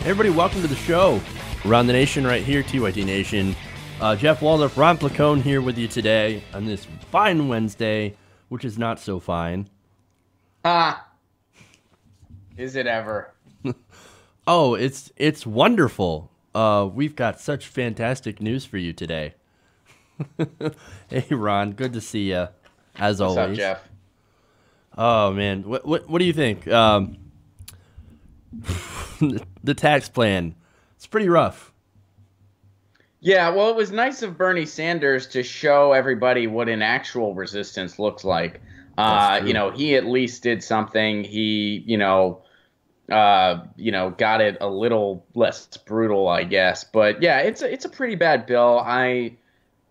Hey everybody, welcome to the show. Around the Nation right here, TYT Nation. Jeff Waldorf, Ron Placone here with you today on this fine Wednesday, which is not so fine. Is it ever? Oh, it's wonderful. We've got such fantastic news for you today. Hey Ron, good to see you, as always. What's up, Jeff? Oh man, what do you think? The tax plan, it's pretty rough. Yeah, well, it was nice of Bernie Sanders to show everybody what an actual resistance looks like. He at least did something. He, got it a little less brutal, I guess. But yeah, it's a pretty bad bill.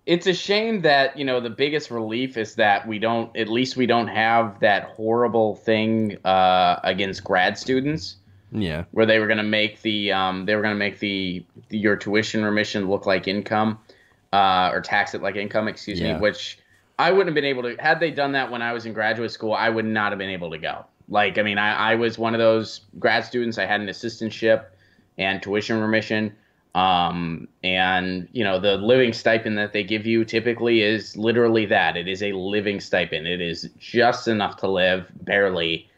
It's a shame that, the biggest relief is that we don't have that horrible thing against grad students. Yeah, where they were going to make your tuition remission look like income, or tax it like income, excuse me, which I wouldn't have been able to. Had they done that when I was in graduate school, I would not have been able to go. I was one of those grad students. I had an assistantship and tuition remission. The living stipend that they give you typically is literally that. It is a living stipend. It is just enough to live, barely.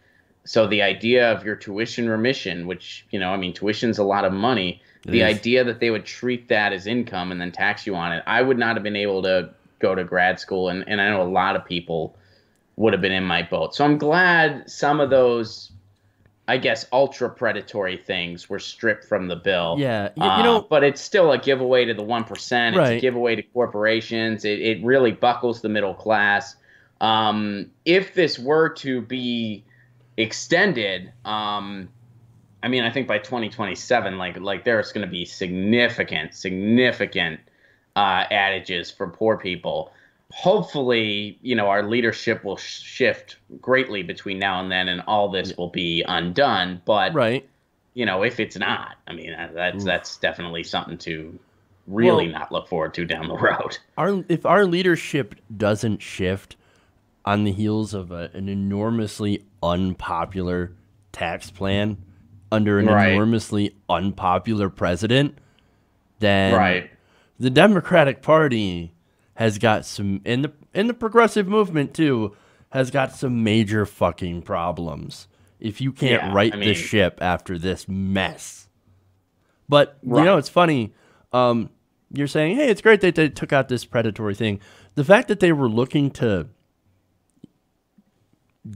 So the idea of your tuition remission, which, tuition's a lot of money, the idea that they would treat that as income and then tax you on it, I would not have been able to go to grad school. And I know a lot of people would have been in my boat. So I'm glad some of those, I guess, ultra predatory things were stripped from the bill. Yeah, but it's still a giveaway to the 1%. It's right. A giveaway to corporations. It really buckles the middle class. If this were to be extended, I think by 2027, like there's going to be significant adages for poor people. Hopefully, our leadership will shift greatly between now and then, and all this will be undone. But right, if it's not, that's definitely something to really not look forward to down the road. If our leadership doesn't shift on the heels of an enormously unpopular tax plan under an enormously unpopular president, then the Democratic Party has got some, and the progressive movement too, has got some major fucking problems if you can't right the ship after this mess. But, it's funny. You're saying, hey, it's great that they took out this predatory thing. The fact that they were looking to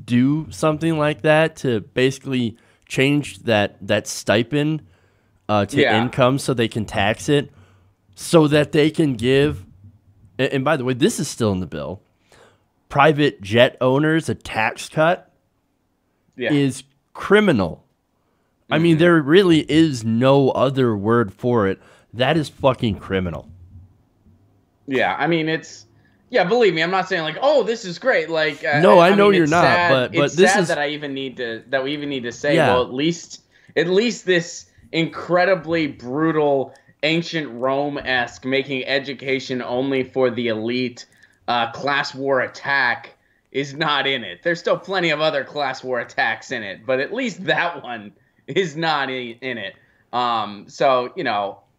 do something like that to basically change that stipend to income so they can tax it, so that they can give, and by the way, this is still in the bill, private jet owners a tax cut is criminal. I mean, there really is no other word for it. That is fucking criminal. Yeah, believe me, I'm not saying this is great. No, I know you're not, sad. but it's this sad is that we even need to say, well, at least this incredibly brutal ancient Rome-esque making education only for the elite class war attack is not in it. There's still plenty of other class war attacks in it, but at least that one is not in it.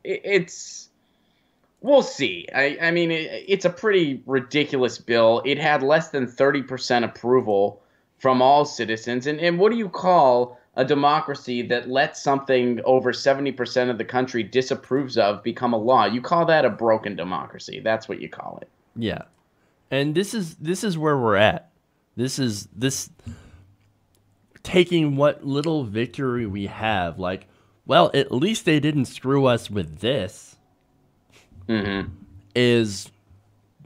It's. We'll see. It's a pretty ridiculous bill. It had less than 30% approval from all citizens. And what do you call a democracy that lets something over 70% of the country disapproves of become a law? You call that a broken democracy. That's what you call it. Yeah. And this is where we're at. This taking what little victory we have. At least they didn't screw us with this. Is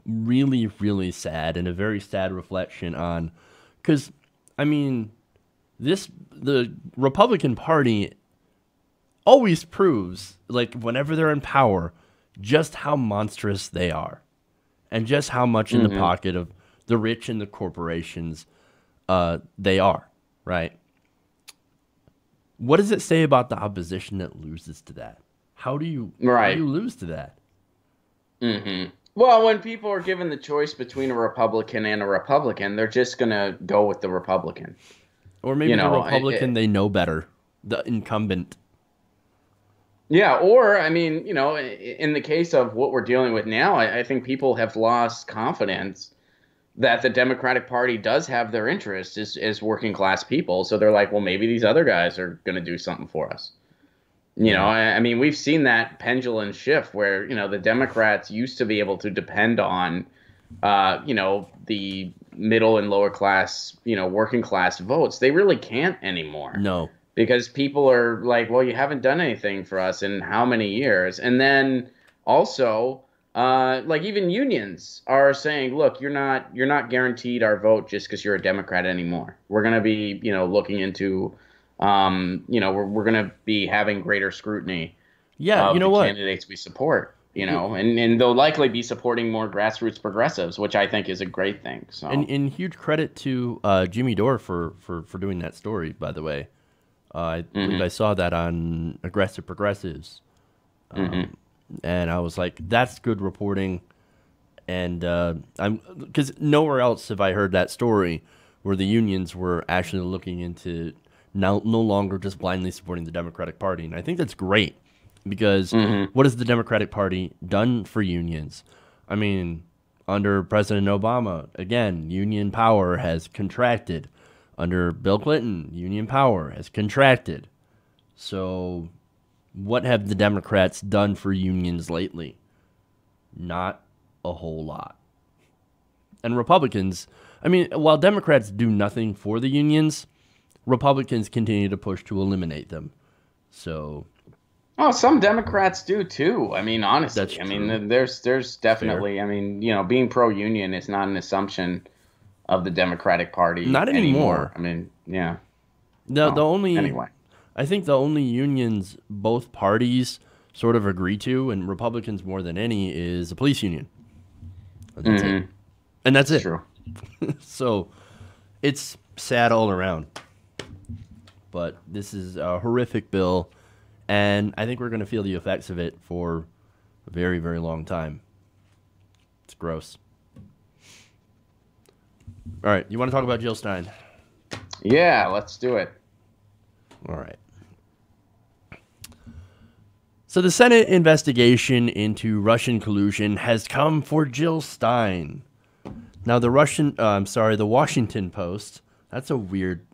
really, really sad, and a very sad reflection on, because, the Republican Party always proves, whenever they're in power, just how monstrous they are, and just how much in the pocket of the rich and the corporations they are, right? What does it say about the opposition that loses to that? How do you lose to that? Well, when people are given the choice between a Republican and a Republican, they're just going to go with the Republican. Or maybe the Republican they know better, the incumbent. Yeah, or I mean, in the case of what we're dealing with now, I think people have lost confidence that the Democratic Party does have their interests as working class people. So they're like, well, maybe these other guys are going to do something for us. Yeah. I mean, we've seen that pendulum shift where, the Democrats used to be able to depend on, the middle and lower class, working class votes. They really can't anymore No. because people are like, well, you haven't done anything for us in how many years? And then also, like even unions are saying, look, you're not guaranteed our vote just because you're a Democrat anymore. We're going to be, looking into, we're going to be having greater scrutiny Yeah, you of know the what? candidates we support. And they'll likely be supporting more grassroots progressives, which I think is a great thing. So, And huge credit to Jimmy Dore for doing that story, by the way. I believe I hmm saw that on Aggressive Progressives. hmm And I was like, that's good reporting. And I'm because nowhere else have I heard that story where the unions were actually looking into now no longer just blindly supporting the Democratic Party. And I think that's great because hmm what has the Democratic Party done for unions? I mean, under President Obama, again, union power has contracted. Under Bill Clinton, union power has contracted. So, what have the Democrats done for unions lately? Not a whole lot. And Republicans, I mean, while Democrats do nothing for the unions, Republicans continue to push to eliminate them. So Oh, some Democrats do too. I mean, that's honestly, I true. mean, there's Fair. definitely, I mean, being pro-union is not an assumption of the Democratic Party Not anymore. anymore. I mean, yeah. The So only anyway, I think the only unions both parties sort of agree to, and Republicans more than any, is the police union. And that's it. hmm And that's it's it. true. So it's sad all around. But this is a horrific bill, and I think we're going to feel the effects of it for a very, very long time. It's gross. All right, you want to talk about Jill Stein? Yeah, let's do it. All right. So the Senate investigation into Russian collusion has come for Jill Stein. Now the Washington Post. That's a weird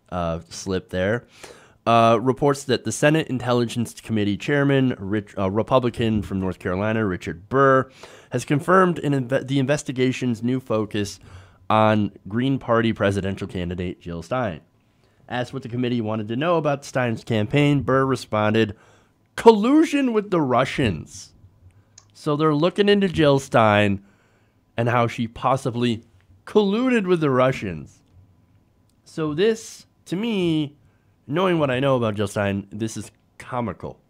slip there. Reports that the Senate Intelligence Committee chairman, Republican from North Carolina, Richard Burr, has confirmed the investigation's new focus on Green Party presidential candidate Jill Stein. Asked what the committee wanted to know about Stein's campaign, Burr responded, collusion with the Russians. So they're looking into Jill Stein and how she possibly colluded with the Russians. So this, to me, knowing what I know about Jill Stein, this is comical.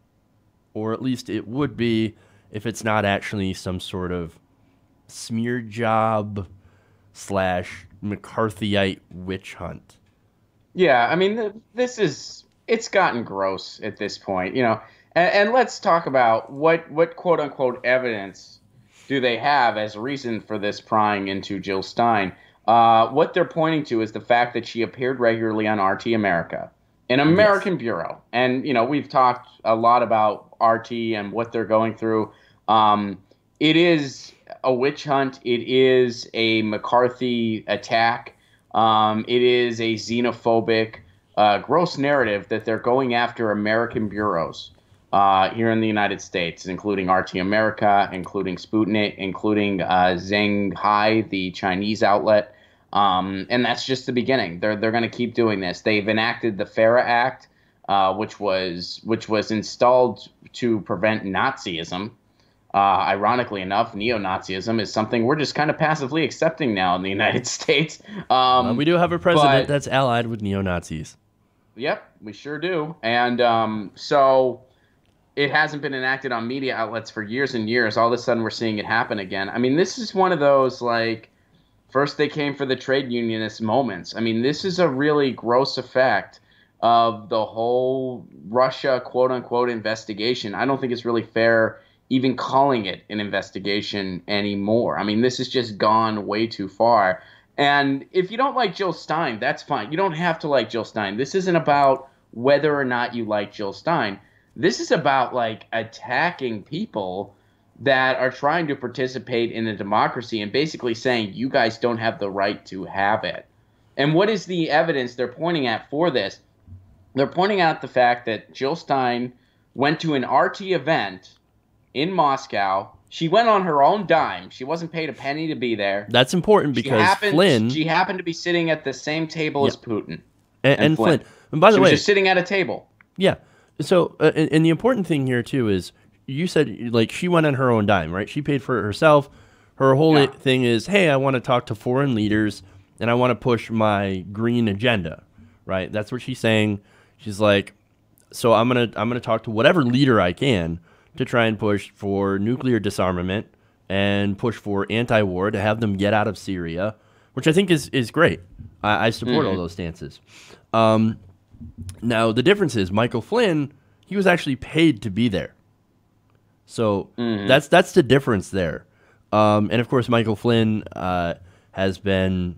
Or at least it would be if it's not actually some sort of smear job slash McCarthyite witch hunt. Yeah, I mean, it's gotten gross at this point, And let's talk about what quote unquote evidence do they have as reason for this prying into Jill Stein. What they're pointing to is the fact that she appeared regularly on RT America, an Yes. American bureau. And, we've talked a lot about RT and what they're going through. It is a witch hunt. It is a McCarthy attack. It is a xenophobic, gross narrative that they're going after American bureaus here in the United States, including RT America, including Sputnik, including Zhenghai, the Chinese outlet. And that's just the beginning. They're going to keep doing this. They've enacted the FARA Act, which was installed to prevent Nazism. Ironically enough, neo-Nazism is something we're just kind of passively accepting now in the United States. We do have a president But that's allied with neo Nazis. yep, we sure do. And so it hasn't been enacted on media outlets for years and years. All of a sudden, we're seeing it happen again. I mean, this is one of those like first they came for the trade unionist moments. I mean, this is a really gross effect of the whole Russia quote unquote investigation. I don't think it's really fair even calling it an investigation anymore. I mean, this has just gone way too far. And if you don't like Jill Stein, that's fine. You don't have to like Jill Stein. This isn't about whether or not you like Jill Stein. This is about like attacking people that are trying to participate in a democracy and basically saying you guys don't have the right to have it. And what is the evidence they're pointing at for this? They're pointing out the fact that Jill Stein went to an RT event in Moscow. She went on her own dime. She wasn't paid a penny to be there. That's important because she happened to be sitting at the same table as Putin and Flynn. And by the way, she was just sitting at a table. Yeah. So, and the important thing here too is you said like she went on her own dime, right? She paid for it herself. Her whole thing is, hey, I want to talk to foreign leaders and I want to push my green agenda, right? That's what she's saying. She's like, so I'm gonna talk to whatever leader I can to try and push for nuclear disarmament and push for anti-war to have them get out of Syria, which I think is great. I support all those stances. Now the difference is Michael Flynn, he was actually paid to be there. So that's the difference there. And of course Michael Flynn has been,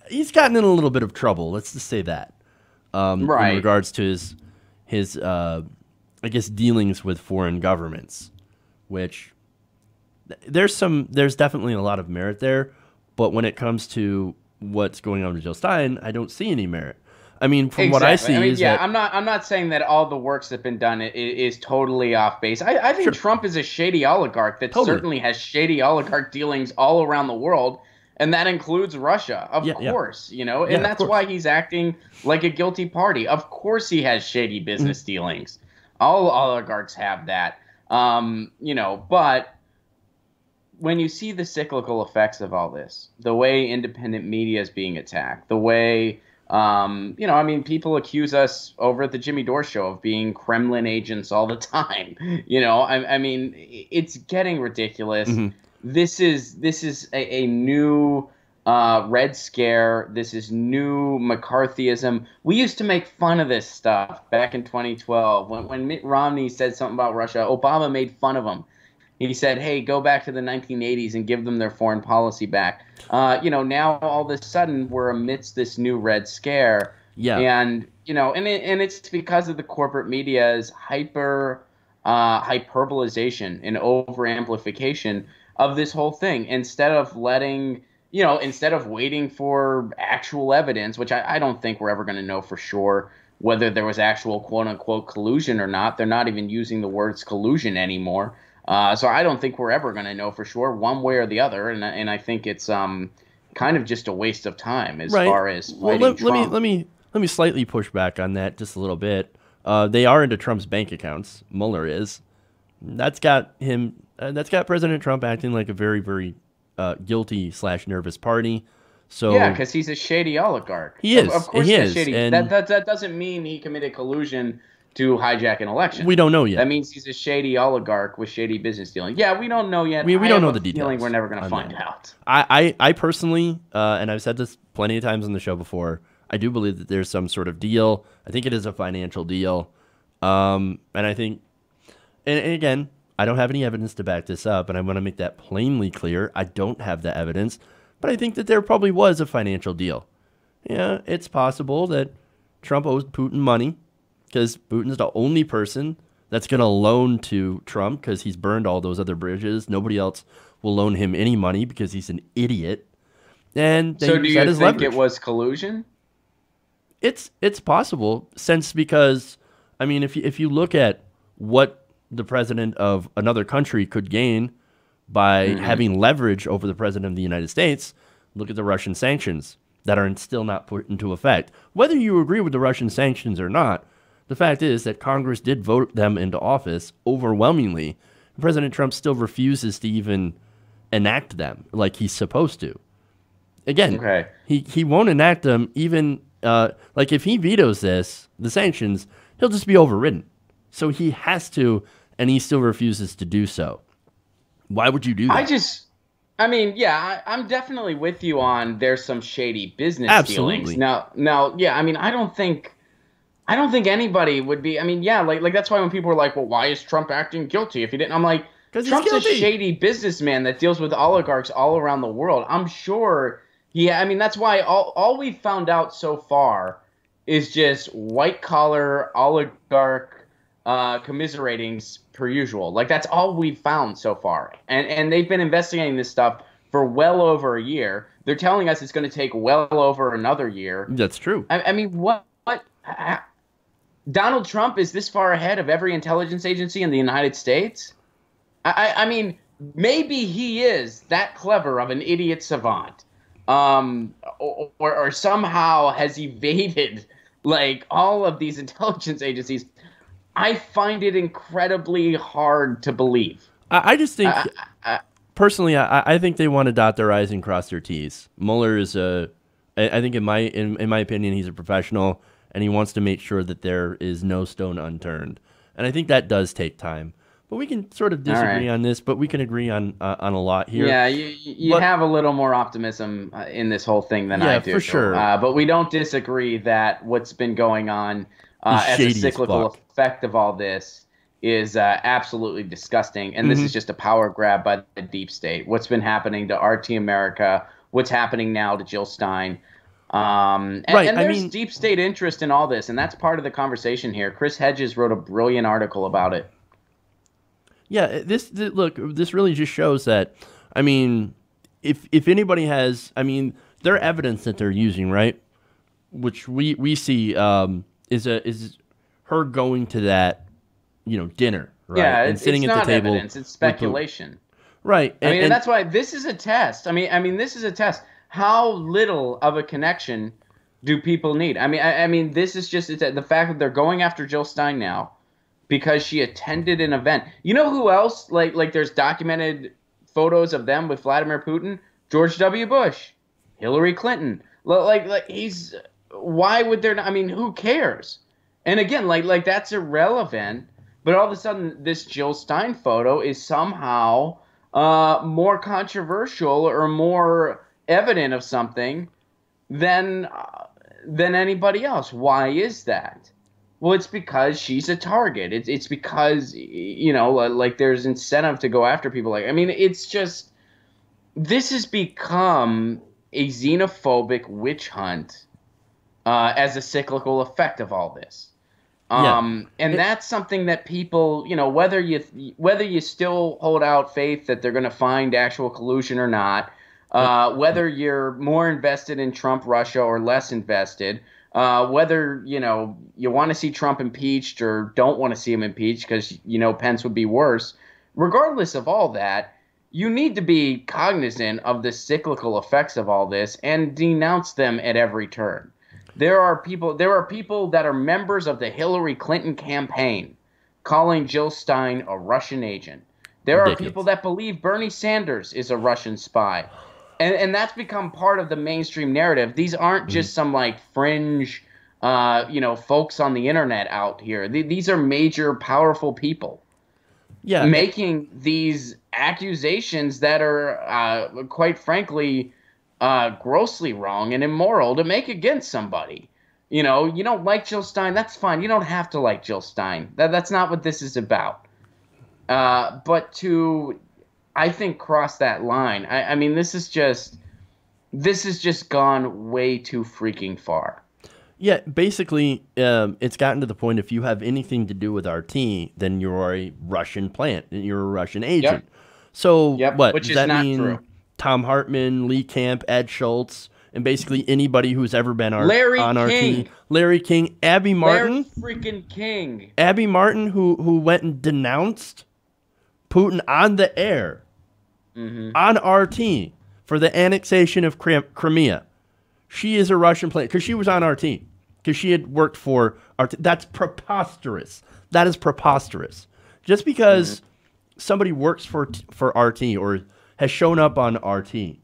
he's gotten in a little bit of trouble. Let's just say that. In regards to his I guess dealings with foreign governments, which there's definitely a lot of merit there, but when it comes to what's going on with Jill Stein, I don't see any merit. I mean, from what I see, I'm not saying that all the works that have been done is totally off base. I think Trump is a shady oligarch that certainly has shady oligarch dealings all around the world. And that includes Russia, of course, you know, and that's why he's acting like a guilty party. Of course he has shady business dealings. All oligarchs have that, you know, but when you see the cyclical effects of all this, the way independent media is being attacked, the way, you know, I mean, people accuse us over at the Jimmy Dore show of being Kremlin agents all the time. You know, I mean, it's getting ridiculous. This is a new Red Scare. This is new McCarthyism. We used to make fun of this stuff back in 2012. When Mitt Romney said something about Russia, Obama made fun of him. He said, hey, go back to the 1980s and give them their foreign policy back. You know, now all of a sudden we're amidst this new Red Scare. Yeah. And, you know, and it's because of the corporate media's hyperbolization and over-amplification of this whole thing, instead of waiting for actual evidence, which I don't think we're ever going to know for sure whether there was actual quote unquote collusion or not. They're not even using the words collusion anymore. So I don't think we're ever going to know for sure one way or the other. And I think it's kind of just a waste of time as far as fighting Trump. Let me slightly push back on that just a little bit. They are into Trump's bank accounts. Mueller is. That's got him. That's got President Trump acting like a very, very guilty / nervous party. So yeah, because he's a shady oligarch. He is. Of course, he he's is. shady. And that doesn't mean he committed collusion to hijack an election. We don't know yet. That means he's a shady oligarch with shady business dealing. Yeah, we don't know yet. We don't know the details. We're never going to find out. I personally, and I've said this plenty of times on the show before, I do believe that there's some sort of deal. I think it is a financial deal. And I think, and again, I don't have any evidence to back this up, and I want to make that plainly clear. I don't have the evidence, but I think that there probably was a financial deal. Yeah, it's possible that Trump owes Putin money because Putin's the only person that's going to loan to Trump because he's burned all those other bridges. Nobody else will loan him any money because he's an idiot. And so do you think it was collusion? It's possible, because, I mean, if you look at what the president of another country could gain by having leverage over the president of the United States, look at the Russian sanctions that are still not put into effect. Whether you agree with the Russian sanctions or not, the fact is that Congress did vote them into office overwhelmingly. President Trump still refuses to even enact them like he's supposed to. Again, he won't enact them even, like if he vetoes the sanctions, he'll just be overridden. So he has to, and he still refuses to do so. Why would you do that? I'm definitely with you on there's some shady business dealings. Now, yeah, I mean, I don't think anybody would be. I mean, yeah, like that's why when people are like, well, why is Trump acting guilty if he didn't? I'm like, Trump's a shady businessman that deals with oligarchs all around the world. I'm sure. Yeah, I mean, that's why all we've found out so far is just white collar oligarch commiseratings per usual. Like, that's all we've found so far. And they've been investigating this stuff for well over a year. They're telling us it's going to take well over another year. That's true. I mean, what? Donald Trump is this far ahead of every intelligence agency in the United States? I mean, maybe he is that clever of an idiot savant, or somehow has evaded like all of these intelligence agencies. I find it incredibly hard to believe. I just think, personally, I think they want to dot their I's and cross their T's. Mueller is I think in my opinion, he's a professional, and he wants to make sure that there is no stone unturned. And I think that does take time. But we can sort of disagree on this, but we can agree on a lot here. Yeah, you have a little more optimism in this whole thing than I do. For sure. But we don't disagree that what's been going on as a cyclical effect of all this is absolutely disgusting. And this is just a power grab by the deep state. What's been happening to RT America, what's happening now to Jill Stein. And there's deep state interest in all this, and that's part of the conversation here. Chris Hedges wrote a brilliant article about it. Yeah, this really just shows that, I mean, if anybody has, I mean, their evidence that they're using, right, which we see is her going to that, dinner, right, yeah, and sitting at the table. Evidence, it's speculation, right? And that's why this is a test. I mean, this is a test. How little of a connection do people need? I mean, this is just the fact that they're going after Jill Stein now because she attended an event. You know who else? Like there's documented photos of them with Vladimir Putin, George W. Bush, Hillary Clinton. Like he's. Why would there not? I mean, who cares? And again, like that's irrelevant. But all of a sudden, this Jill Stein photo is somehow more controversial or more evident of something than anybody else. Why is that? Well, it's because she's a target. It's because, like there's incentive to go after people. Like, I mean, it's just, this has become a xenophobic witch hunt as a cyclical effect of all this. And that's something that people, whether you still hold out faith that they're going to find actual collusion or not, whether you're more invested in Trump, Russia, or less invested, whether, you want to see Trump impeached or don't want to see him impeached because, Pence would be worse. Regardless of all that, you need to be cognizant of the cyclical effects of all this and denounce them at every turn. There are people that are members of the Hillary Clinton campaign calling Jill Stein a Russian agent. There are people that believe Bernie Sanders is a Russian spy. And that's become part of the mainstream narrative. These aren't just some fringe, folks on the internet out here. These are major, powerful people. Yeah, making these accusations that are, quite frankly, grossly wrong and immoral to make against somebody. You don't like Jill Stein, that's fine. You don't have to like Jill Stein. That's not what this is about. But to, I think, cross that line, I mean, this is just gone way too freaking far. Yeah, basically, it's gotten to the point if you have anything to do with RT, then you're a Russian plant, and you're a Russian agent. Yep. So what? Which does that not mean? True. Tom Hartman, Lee Camp, Ed Schultz, and basically anybody who's ever been on RT. Larry King, Abby Martin. Larry freaking King. Abby Martin, who went and denounced Putin on the air, on RT, for the annexation of Crimea. She is a Russian plant because she was on RT, because she had worked for RT. That's preposterous. That is preposterous. Just because somebody works for RT or has shown up on RT,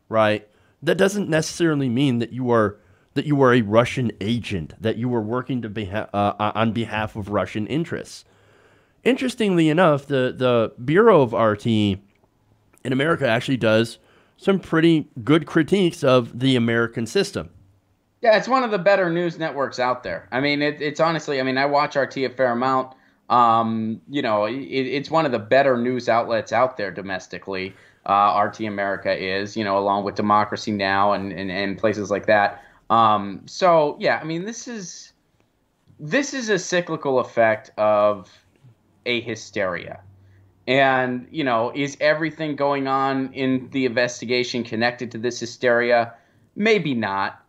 right? That doesn't necessarily mean that you are a Russian agent, that you were working on behalf of Russian interests. Interestingly enough, the Bureau of RT in America actually does some pretty good critiques of the American system. Yeah, it's one of the better news networks out there. I mean, it's honestly, I mean, I watch RT a fair amount. It's one of the better news outlets out there domestically. RT America is, along with Democracy Now! and places like that. So, yeah, I mean, this is this is a cyclical effect of a hysteria. And, is everything going on in the investigation connected to this hysteria? Maybe not.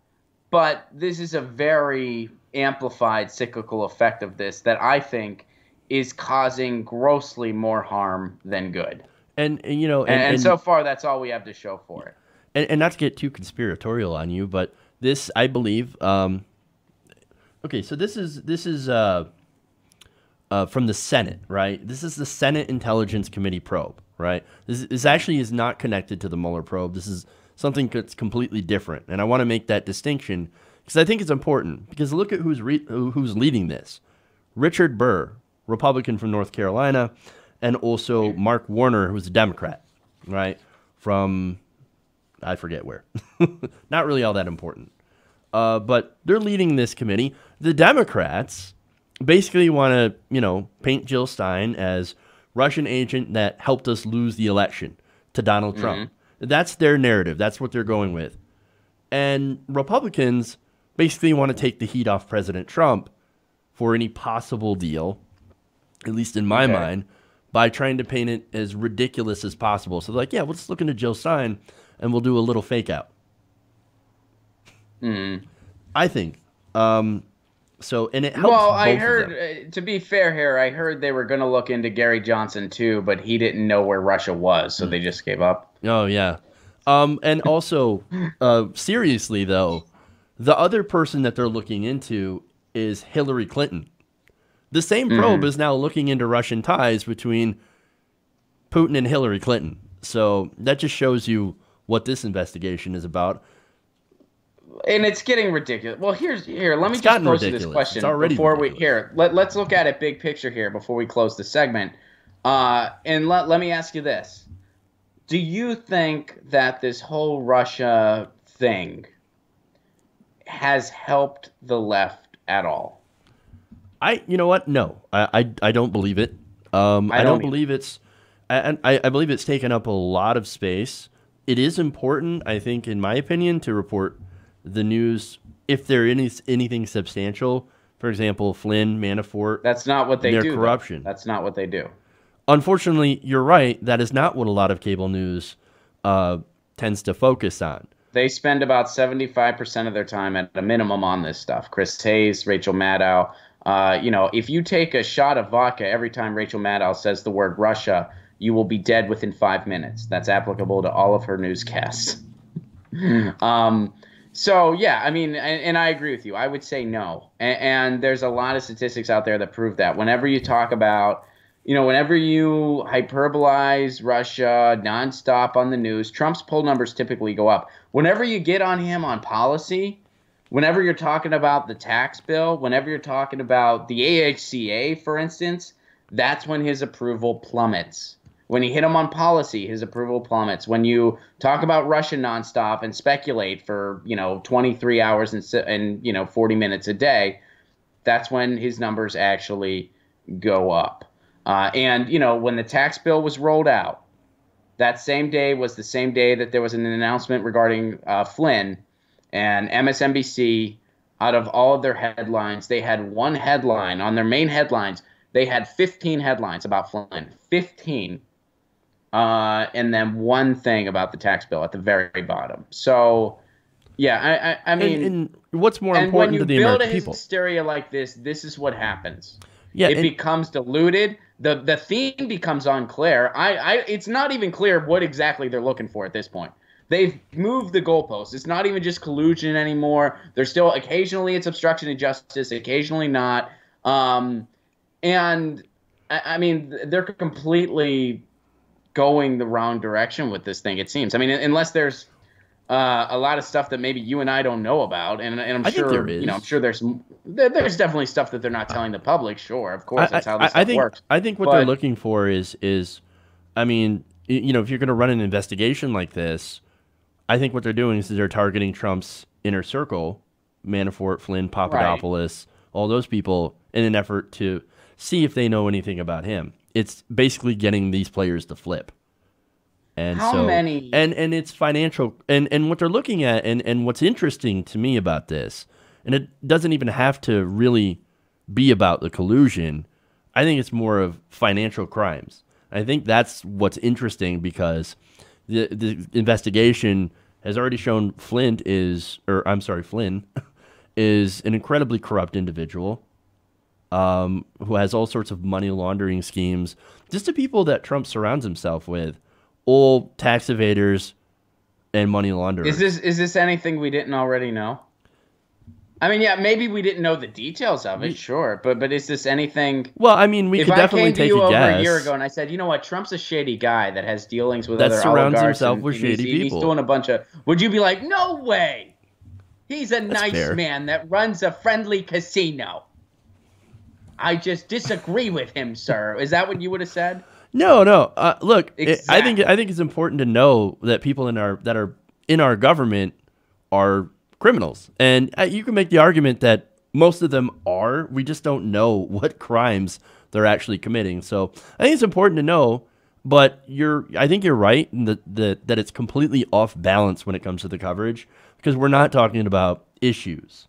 But this is a very amplified cyclical effect of this that I think is causing grossly more harm than good. And so far, that's all we have to show for it. And not to get too conspiratorial on you, but this, I believe, okay, so this is from the Senate, right? This is the Senate Intelligence Committee probe, right? This actually is not connected to the Mueller probe. This is something that's completely different, and I want to make that distinction because I think it's important. Because look at who's leading this: Richard Burr, Republican from North Carolina, and also Mark Warner, who's a Democrat, right? From I forget where. Not really all that important, but they're leading this committee. The Democrats basically want to, paint Jill Stein as Russian agent that helped us lose the election to Donald Trump. That's their narrative. That's what they're going with. And Republicans basically want to take the heat off President Trump for any possible deal, at least in my mind, by trying to paint it as ridiculous as possible. So they're like, yeah, let's look into Jill Stein and we'll do a little fake out. I think. So, and it helps. Well, I heard, to be fair here, I heard they were going to look into Gary Johnson too, but he didn't know where Russia was, so they just gave up. Oh, yeah. And also, seriously, though, the other person that they're looking into is Hillary Clinton. The same probe is now looking into Russian ties between Putin and Hillary Clinton. So that just shows you what this investigation is about. And it's getting ridiculous. Well, let me just pose you this question before let's look at it big picture here before we close the segment. And let me ask you this. Do you think that this whole Russia thing has helped the left at all? You know what? No, I don't believe it. I don't believe it's, and I believe it's taken up a lot of space. It is important, I think, in my opinion, to report the news if there is anything substantial. For example, Flynn, Manafort. That's not what they do. Their corruption. That's not what they do. Unfortunately, you're right. That is not what a lot of cable news tends to focus on. They spend about 75% of their time at a minimum on this stuff. Chris Hayes, Rachel Maddow. If you take a shot of vodka every time Rachel Maddow says the word Russia, you will be dead within 5 minutes. That's applicable to all of her newscasts. So, yeah, I mean, and I agree with you. I would say no. And there's a lot of statistics out there that prove that. Whenever you talk about, whenever you hyperbolize Russia nonstop on the news, Trump's poll numbers typically go up. Whenever you get on him on policy, whenever you're talking about the tax bill, whenever you're talking about the AHCA, for instance, that's when his approval plummets. When you hit him on policy, his approval plummets. When you talk about Russia nonstop and speculate for 23 hours and 40 minutes a day, that's when his numbers actually go up. And when the tax bill was rolled out, that same day was the same day that there was an announcement regarding Flynn, and MSNBC, out of all of their headlines, they had one headline on their main headlines. They had 15 headlines about Flynn, 15. And then one thing about the tax bill at the very bottom. So, yeah, I mean, and what's more important to the American people? When you build a hysteria like this is what happens. Yeah, it becomes diluted. The theme becomes unclear. It's not even clear what exactly they're looking for at this point. They've moved the goalposts. It's not even just collusion anymore. There's still occasionally it's obstruction of justice, occasionally not. And I mean, they're completely going the wrong direction with this thing, it seems. I mean, unless there's a lot of stuff that maybe you and I don't know about, and I'm sure there is. I'm sure there's definitely stuff that they're not telling the public. Sure, of course, that's how this stuff works. I think what they're looking for is I mean, if you're going to run an investigation like this, I think what they're doing is they're targeting Trump's inner circle, Manafort, Flynn, Papadopoulos, all those people, in an effort to see if they know anything about him. It's basically getting these players to flip. And how many? And it's financial. And what they're looking at, and what's interesting to me about this, and it doesn't even have to really be about the collusion. I think it's more of financial crimes. I think that's what's interesting because the investigation has already shown Flynn is an incredibly corrupt individual who has all sorts of money laundering schemes. Just the people that Trump surrounds himself with, all tax evaders and money launderers. Is this anything we didn't already know? I mean, yeah, maybe we didn't know the details of it, sure, but is this anything? Well, I mean, we could definitely take a guess. If I came to you over a year ago and I said, you know what, Trump's a shady guy that has dealings with other oligarchs, surrounds himself with shady people. He's doing a bunch of. Would you be like, no way? He's a nice man that runs a friendly casino. I just disagree with him, sir. Is that what you would have said? No. Look, exactly. I think it's important to know that people that are in our government are criminals, and you can make the argument that most of them are. We just don't know what crimes they're actually committing. So I think it's important to know. But I think you're right in that it's completely off balance when it comes to the coverage because we're not talking about issues,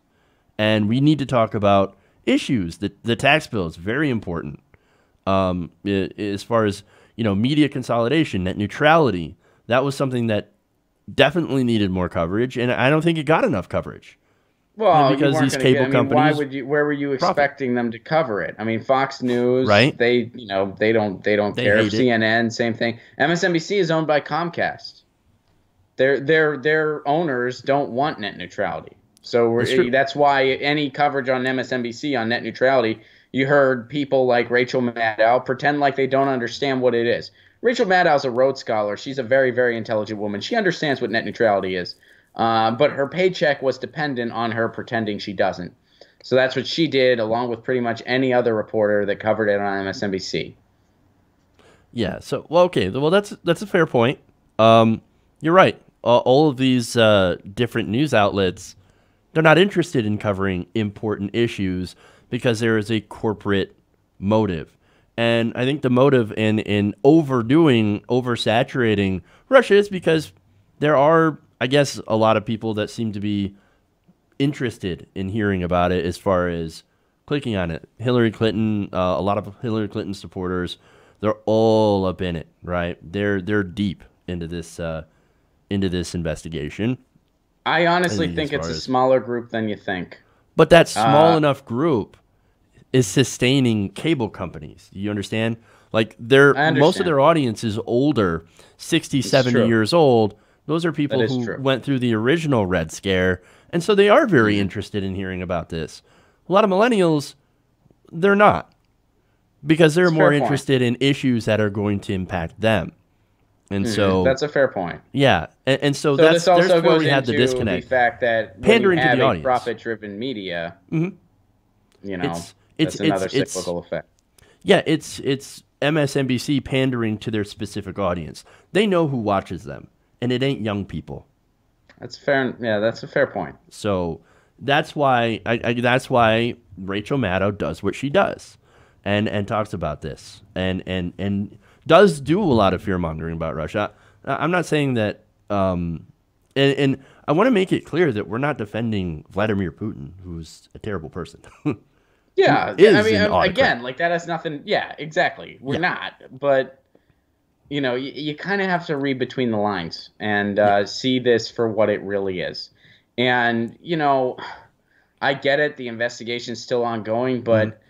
and we need to talk about issues. The tax bill is very important. As far as media consolidation, net neutrality, that was something that definitely needed more coverage, and I don't think it got enough coverage. Well, because these cable companies. Why would you? Where were you expecting them to cover it? I mean, Fox News, right? They don't care. CNN, same thing. MSNBC is owned by Comcast. Their owners don't want net neutrality, so that's why any coverage on MSNBC on net neutrality, you heard people like Rachel Maddow pretend like they don't understand what it is. Rachel Maddow's a Rhodes Scholar. She's a very, very intelligent woman. She understands what net neutrality is. But her paycheck was dependent on her pretending she doesn't. So that's what she did, along with pretty much any other reporter that covered it on MSNBC. Yeah. So, okay. Well, that's a fair point. You're right. All of these different news outlets, they're not interested in covering important issues because there is a corporate motive. And I think the motive in oversaturating Russia is because there are, I guess, a lot of people that seem to be interested in hearing about it as far as clicking on it. Hillary Clinton, a lot of Hillary Clinton supporters, they're all up in it, right? They're deep into this investigation. I honestly think it's a smaller group than you think. But that small enough group is sustaining cable companies. You understand? Like most of their audience is older, 60, 70 years old. Those are people who went through the original Red Scare, and so they are very interested in hearing about this. A lot of millennials, they're not, because they're more interested in issues that are going to impact them. And so that's a fair point. Yeah, and so that's where we had the disconnect. The fact that pandering to the audience, profit-driven media, it's another cyclical effect. Yeah, it's MSNBC pandering to their specific audience. They know who watches them, and it ain't young people. That's fair. Yeah, that's a fair point. So that's why that's why Rachel Maddow does what she does, and talks about this, and does do a lot of fear mongering about Russia. I'm not saying that, and I want to make it clear that we're not defending Vladimir Putin, who's a terrible person. Yeah, I mean, again, like that has nothing. Yeah, exactly. We're not, but you kind of have to read between the lines and see this for what it really is. And I get it. The investigation's still ongoing, but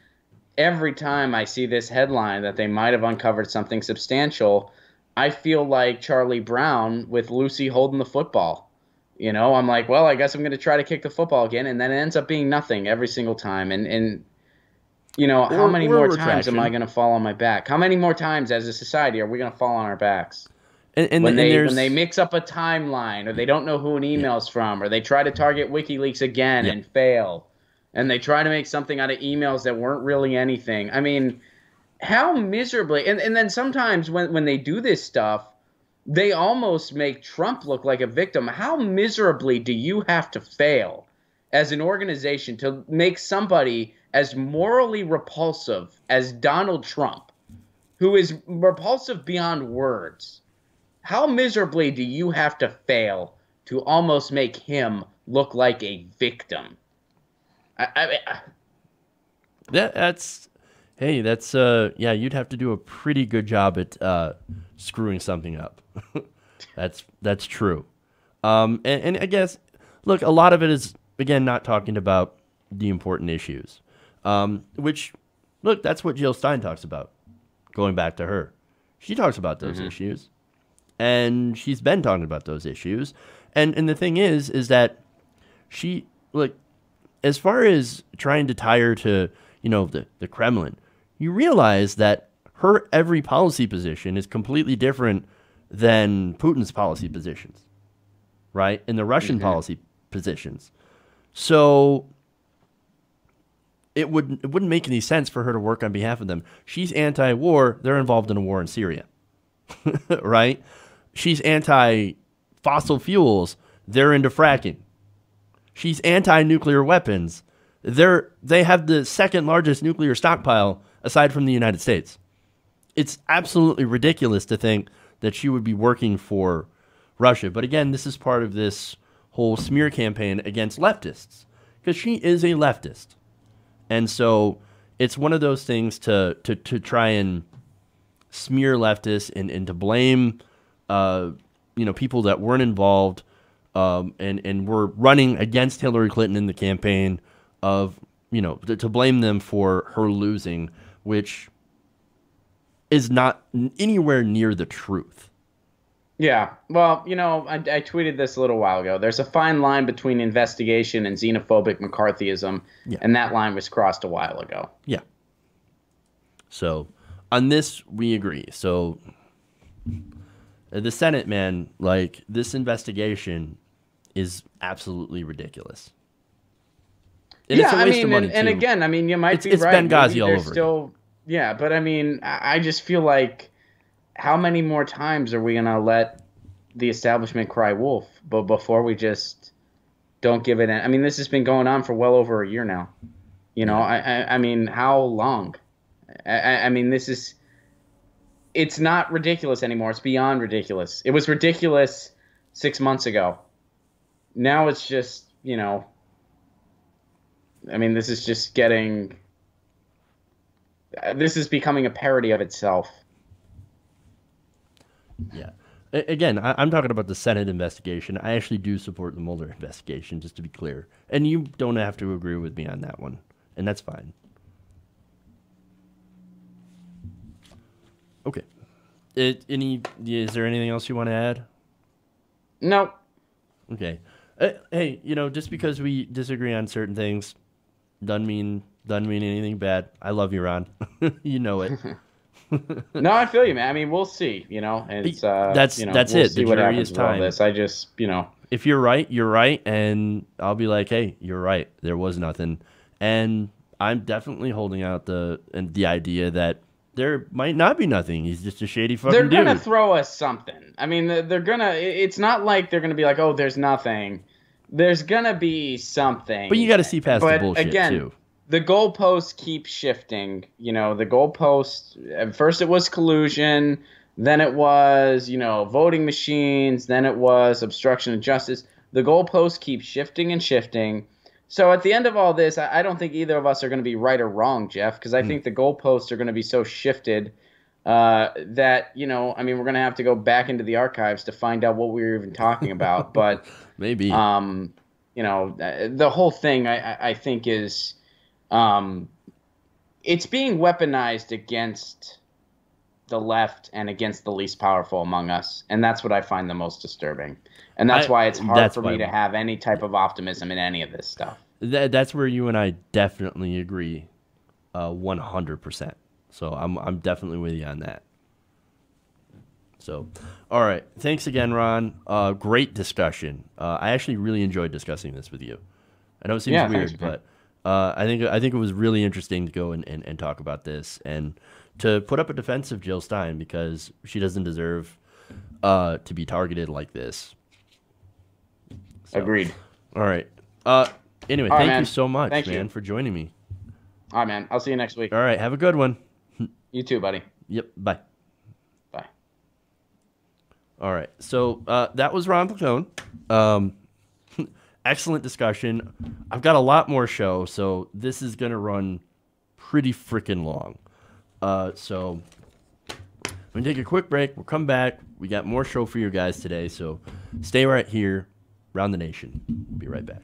every time I see this headline that they might have uncovered something substantial, I feel like Charlie Brown with Lucy holding the football. I'm like, well, I guess I'm going to try to kick the football again, and then it ends up being nothing every single time. And how many more times am I going to fall on my back? How many more times as a society are we going to fall on our backs? And when they mix up a timeline, or they don't know who an email's from, or they try to target WikiLeaks again and fail, and they try to make something out of emails that weren't really anything. I mean, how miserably – and then sometimes when they do this stuff, they almost make Trump look like a victim. How miserably do you have to fail as an organization to make somebody as morally repulsive as Donald Trump, who is repulsive beyond words? How miserably do you have to fail to almost make him look like a victim? That's yeah, you'd have to do a pretty good job at screwing something up. That's true. And I guess, look, a lot of it is, again, not talking about the important issues. Which, look, that's what Jill Stein talks about. Going back to her, she talks about those issues, and she's been talking about those issues. And the thing is that she, look, as far as trying to tie her to, the Kremlin, you realize that her every policy position is completely different than Putin's policy positions, right? And the Russian policy positions. So it wouldn't make any sense for her to work on behalf of them. She's anti-war. They're involved in a war in Syria, right? She's anti-fossil fuels. They're into fracking. She's anti-nuclear weapons. They have the second largest nuclear stockpile aside from the United States. It's absolutely ridiculous to think that she would be working for Russia. But again, this is part of this whole smear campaign against leftists, because she is a leftist. And so it's one of those things to try and smear leftists and to blame people that weren't involved and were running against Hillary Clinton in the campaign, of to blame them for her losing, which is not anywhere near the truth. Yeah, well, I tweeted this a little while ago. There's a fine line between investigation and xenophobic McCarthyism, and that line was crossed a while ago. Yeah. So on this, we agree. So the Senate, man, like, this investigation is absolutely ridiculous. And it's a waste of money, and too. again, you might be it's right. Benghazi all over still, yeah, but I just feel like, how many more times are we going to let the establishment cry wolf before we just don't give it in? This has been going on for well over a year now. How long? It's not ridiculous anymore. It's beyond ridiculous. It was ridiculous 6 months ago. Now it's just, this is just this is becoming a parody of itself. Yeah. Again, I'm talking about the Senate investigation. I actually do support the Mueller investigation, just to be clear. And you don't have to agree with me on that one. And that's fine. Okay. Is there anything else you want to add? No. Okay. Hey, just because we disagree on certain things doesn't mean anything bad. I love you, Ron. You know it. No, I feel you, man. We'll see. It's that's we'll it. The jury is time. This. I just, if you're right, you're right, and I'll be like, hey, you're right. There was nothing, and I'm definitely holding out the idea that there might not be nothing. He's just a shady fucking dude. They're gonna throw us something. They're gonna. It's not like they're gonna be like, oh, there's nothing. There's gonna be something. But you got to see past the bullshit again, too. The goalposts keep shifting. The goalposts. At first, it was collusion. Then it was, voting machines. Then it was obstruction of justice. The goalposts keep shifting and shifting. So at the end of all this, I don't think either of us are going to be right or wrong, Jeff, because I think the goalposts are going to be so shifted that, we're going to have to go back into the archives to find out what we were even talking about. But maybe, the whole thing I think is, it's being weaponized against the left and against the least powerful among us. And that's what I find the most disturbing. And that's why it's hard for me to have any type of optimism in any of this stuff. That's where you and I definitely agree 100%. So I'm definitely with you on that. So, all right. Thanks again, Ron. Great discussion. I actually really enjoyed discussing this with you. I know it seems weird, but I think it was really interesting to go and talk about this and to put up a defense of Jill Stein, because she doesn't deserve to be targeted like this. So, agreed. All right. Anyway, thank you so much, man, for joining me. All right, man. I'll see you next week. All right. Have a good one. You too, buddy. Yep. Bye. Bye. All right. So that was Ron Placone. Excellent discussion. I've got a lot more show, so this is going to run pretty freaking long. So I'm going to take a quick break. We'll come back. We got more show for you guys today. So stay right here, Round the Nation. We'll be right back.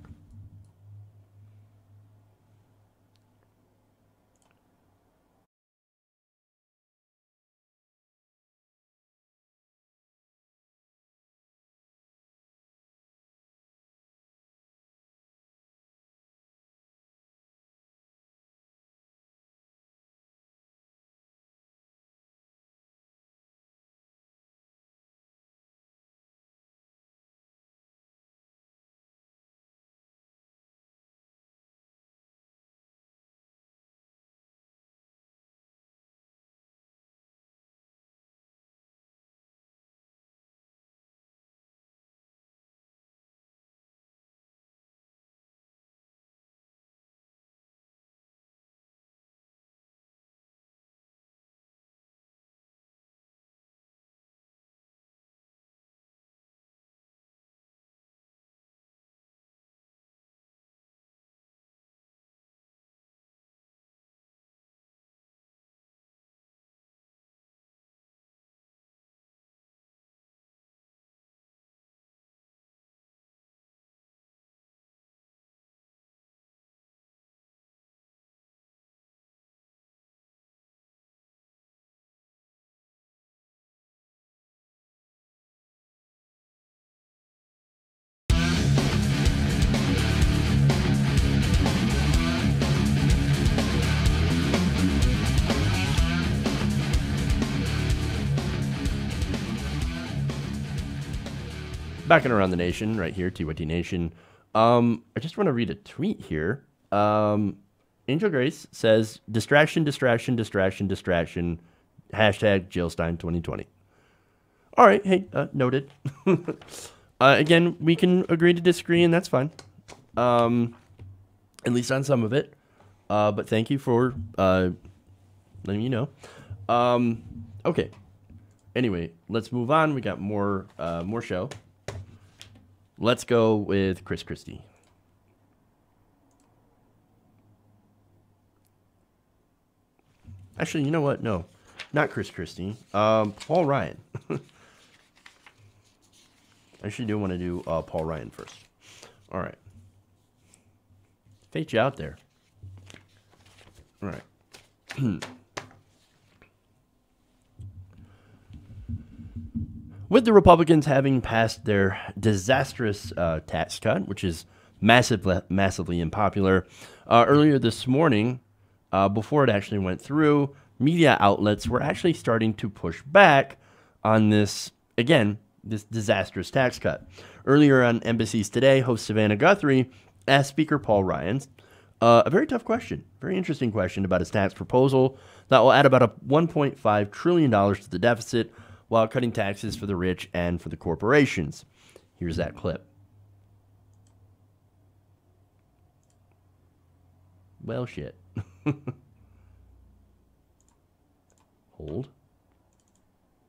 Back and Around the Nation, right here, TYT Nation. I just want to read a tweet here. Angel Grace says, distraction, distraction, distraction, distraction, hashtag Jillstein 2020. All right, hey, noted. Again, we can agree to disagree, and that's fine. At least on some of it. But thank you for letting me know. Okay. Anyway, let's move on. We got more show. Let's go with Chris Christie. Actually, you know what? No, not Chris Christie. Paul Ryan. I actually do want to do Paul Ryan first. All right. Fate you out there. All right. With the Republicans having passed their disastrous tax cut, which is massively unpopular, earlier this morning, before it actually went through, media outlets were actually starting to push back on this, again, this disastrous tax cut. Earlier on Embassies Today, host Savannah Guthrie asked Speaker Paul Ryan a very tough question, very interesting question about his tax proposal that will add about $1.5 trillion to the deficit, while cutting taxes for the rich and for the corporations. Here's that clip. Well, shit. Hold.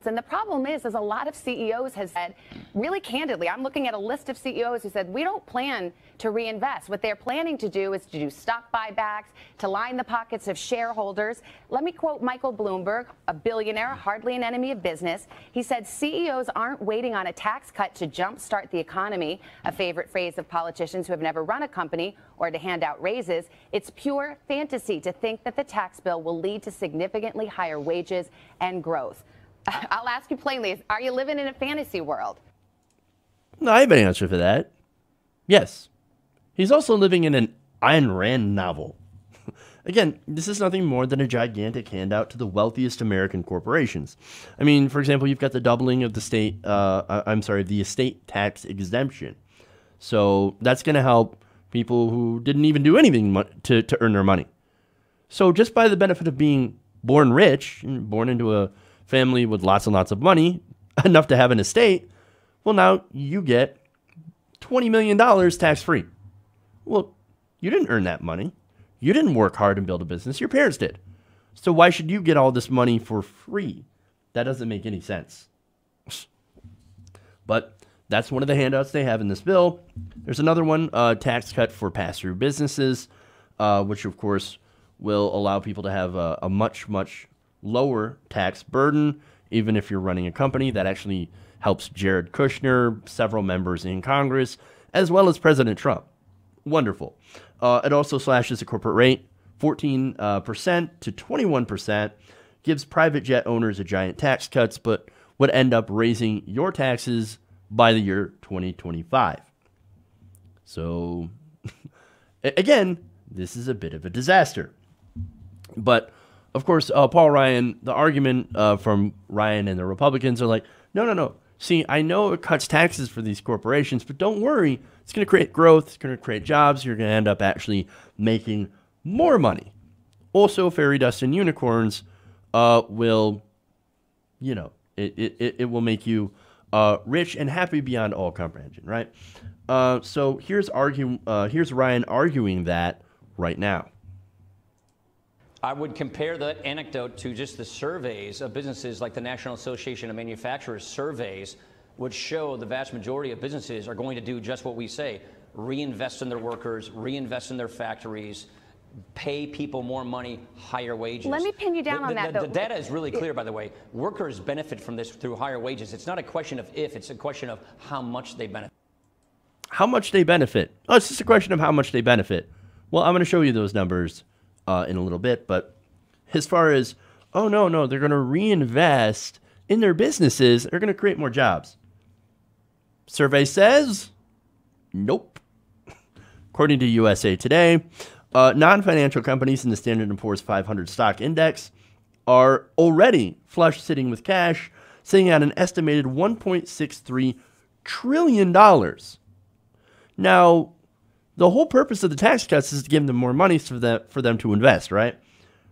And the problem is a lot of CEOs has said, really candidly, I'm looking at a list of CEOs who said, we don't plan to reinvest. What they're planning to do is to do stock buybacks, to line the pockets of shareholders. Let me quote Michael Bloomberg, a billionaire, hardly an enemy of business. He said, CEOs aren't waiting on a tax cut to jumpstart the economy, a favorite phrase of politicians who have never run a company, or to hand out raises. It's pure fantasy to think that the tax bill will lead to significantly higher wages and growth. I'll ask you plainly, are you living in a fantasy world? No, I have an answer for that. Yes. He's also living in an Ayn Rand novel. Again, this is nothing more than a gigantic handout to the wealthiest American corporations. I mean, for example, you've got the doubling of the estate tax exemption. So that's going to help people who didn't even do anything to earn their money. So just by the benefit of being born rich, born into a family with lots and lots of money, enough to have an estate, well, now you get $20 million tax-free. Well, you didn't earn that money. You didn't work hard and build a business. Your parents did. So why should you get all this money for free? That doesn't make any sense. But that's one of the handouts they have in this bill. There's another one, tax cut for pass-through businesses, which, of course, will allow people to have a much, much lower tax burden, even if you're running a company. That actually helps Jared Kushner, several members in Congress, as well as President Trump. Wonderful. It also slashes the corporate rate 14% to 21%, gives private jet owners a giant tax cuts, but would end up raising your taxes by the year 2025. So, again, this is a bit of a disaster. But, of course, Paul Ryan, the argument from Ryan and the Republicans are like, no. See, I know it cuts taxes for these corporations, but don't worry. It's going to create growth. It's going to create jobs. You're going to end up actually making more money. Also, fairy dust and unicorns will, it will make you rich and happy beyond all comprehension, right? So here's Ryan arguing that right now. I would compare that anecdote to just the surveys of businesses like the National Association of Manufacturers surveys, which show the vast majority of businesses are going to do just what we say: reinvest in their workers, reinvest in their factories, pay people more money, higher wages. Let me pin you down on that, though. The data is really clear, by the way. Workers benefit from this through higher wages. It's not a question of if, it's a question of how much they benefit. How much they benefit? Oh, it's just a question of how much they benefit. Well, I'm going to show you those numbers in a little bit, but as far as, oh, no, they're going to reinvest in their businesses, they're going to create more jobs. Survey says, nope. According to USA Today, non-financial companies in the Standard & Poor's 500 stock index are already flush sitting with cash, sitting at an estimated $1.63 trillion. Now, the whole purpose of the tax cuts is to give them more money for them to invest, right?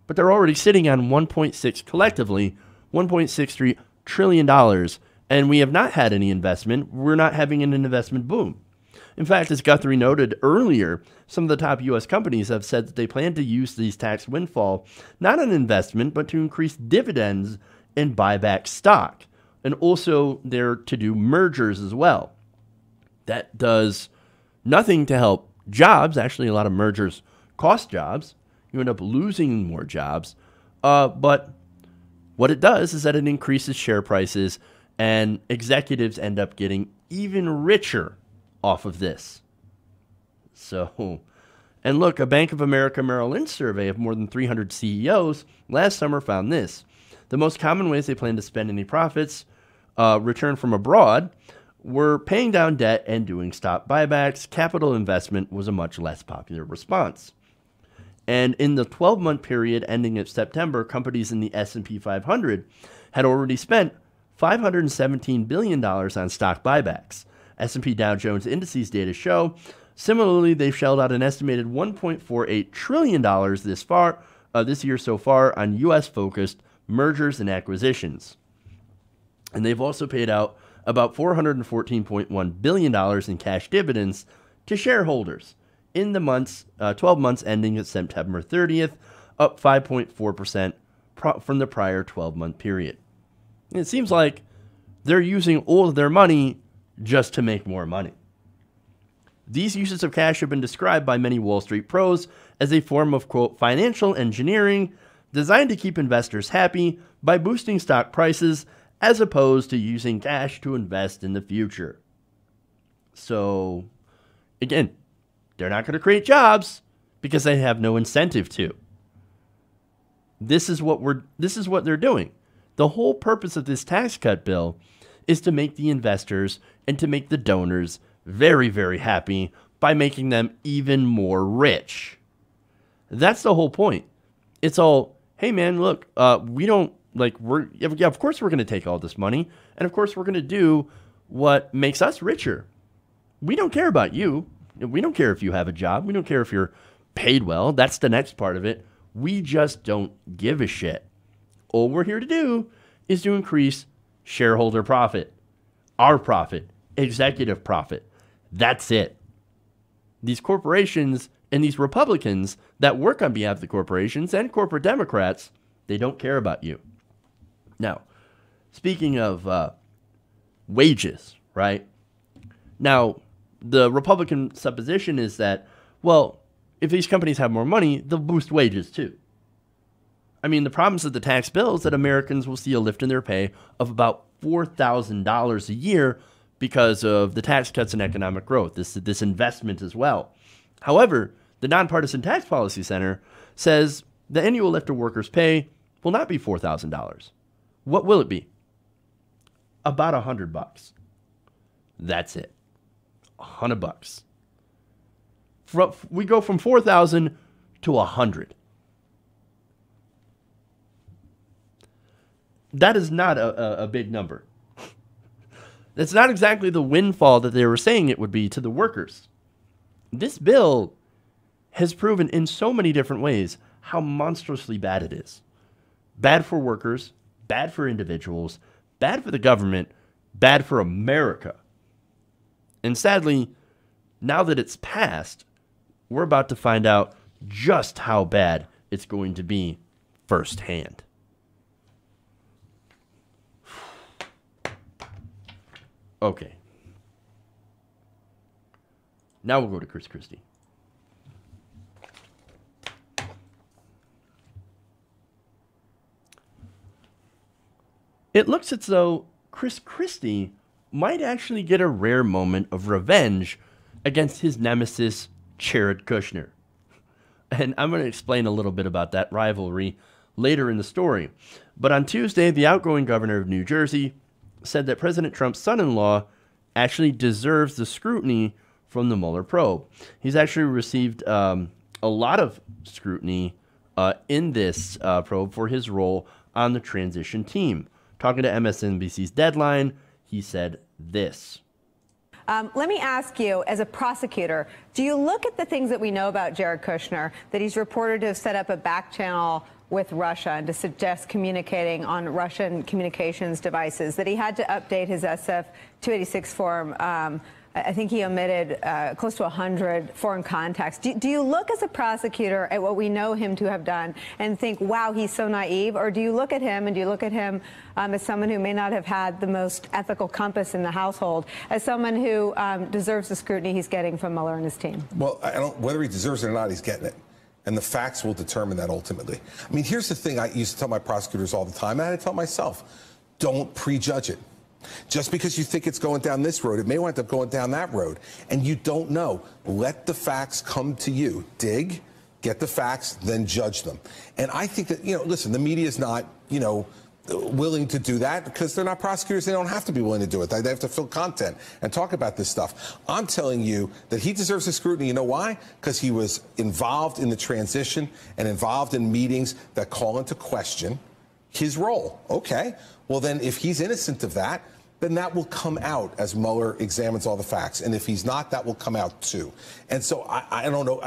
But they're already sitting on $1.63 trillion, and we have not had any investment. We're not having an investment boom. In fact, as Guthrie noted earlier, some of the top U.S. companies have said that they plan to use these tax windfall not on investment, but to increase dividends and buy back stock. And also, they're to do mergers as well. That does nothing to help jobs. Actually, a lot of mergers cost jobs. You end up losing more jobs. But what it does is that it increases share prices, and executives end up getting even richer off of this. So, and look, a Bank of America Merrill Lynch survey of more than 300 CEOs last summer found this. The most common ways they plan to spend any profits returned from abroad were paying down debt and doing stock buybacks. Capital investment was a much less popular response. And in the 12-month period ending in September, companies in the S&P 500 had already spent $517 billion on stock buybacks. S&P Dow Jones Indices data show, similarly, they've shelled out an estimated $1.48 trillion this year so far on U.S.-focused mergers and acquisitions. And they've also paid out about $414.1 billion in cash dividends to shareholders in the 12 months ending at September 30th, up 5.4% from the prior 12-month period. And it seems like they're using all of their money just to make more money. These uses of cash have been described by many Wall Street pros as a form of, quote, financial engineering designed to keep investors happy by boosting stock prices as opposed to using cash to invest in the future. So, again, they're not going to create jobs because they have no incentive to. This is what they're doing. The whole purpose of this tax cut bill is to make the investors and to make the donors very, very happy by making them even more rich. That's the whole point. It's all, hey man, look, we don't of course we're going to take all this money, and of course we're going to do what makes us richer. We don't care about you. We don't care if you have a job. We don't care if you're paid well. That's the next part of it. We just don't give a shit. All we're here to do is to increase shareholder profit, our profit, executive profit. That's it. These corporations and these Republicans that work on behalf of the corporations and corporate Democrats, they don't care about you. Now, speaking of wages, right? Now, the Republican supposition is that, well, if these companies have more money, they'll boost wages too. I mean, the promise of the tax bill is that Americans will see a lift in their pay of about $4,000 a year because of the tax cuts and economic growth, this investment as well. However, the Nonpartisan Tax Policy Center says the annual lift of workers' pay will not be $4,000. What will it be? About $100. That's it. $100. We go from 4,000 to 100. That is not a big number. That's not exactly the windfall that they were saying it would be to the workers. This bill has proven in so many different ways how monstrously bad it is. Bad for workers, bad for individuals, bad for the government, bad for America. And sadly, now that it's passed, we're about to find out just how bad it's going to be firsthand. Okay. Now we'll go to Chris Christie. It looks as though Chris Christie might actually get a rare moment of revenge against his nemesis, Jared Kushner. And I'm going to explain a little bit about that rivalry later in the story. But on Tuesday, the outgoing governor of New Jersey said that President Trump's son-in-law actually deserves the scrutiny from the Mueller probe. He's actually received a lot of scrutiny in this probe for his role on the transition team. Talking to MSNBC's Deadline, he said this. Let me ask you, as a prosecutor, do you look at the things that we know about Jared Kushner, that he's reported to have set up a back channel with Russia and to suggest communicating on Russian communications devices, that he had to update his SF-286 form? I think he omitted close to 100 foreign contacts. Do you look as a prosecutor at what we know him to have done and think, wow, he's so naive? Or do you look at him and do you look at him as someone who may not have had the most ethical compass in the household, as someone who deserves the scrutiny he's getting from Mueller and his team? Well, whether he deserves it or not, he's getting it. And the facts will determine that ultimately. I mean, here's the thing I used to tell my prosecutors all the time, and I had to tell myself, don't prejudge it. Just because you think it's going down this road, it may wind up going down that road. And you don't know. Let the facts come to you. Dig, get the facts, then judge them. And I think that, listen, the media is not, willing to do that because they're not prosecutors. They don't have to be willing to do it. They have to fill content and talk about this stuff. I'm telling you that he deserves the scrutiny. You know why? Because he was involved in the transition and involved in meetings that call into question his role. Okay. Well, then if he's innocent of that, then that will come out as Mueller examines all the facts. And if he's not, that will come out too. And so I don't know.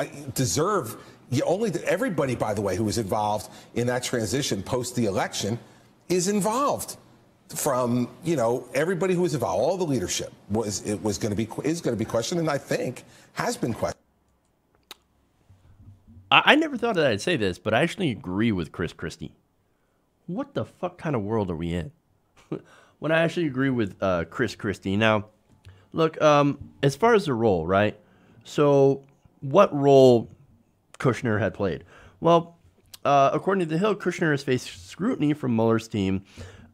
Everybody, by the way, who was involved in that transition post the election is involved. From everybody who was involved, all the leadership is going to be questioned, and I think has been questioned. I never thought that I'd say this, but I actually agree with Chris Christie. What the fuck kind of world are we in? When I actually agree with Chris Christie. Now, look, as far as the role, right? So, what role Kushner had played? Well, according to The Hill, Kushner has faced scrutiny from Mueller's team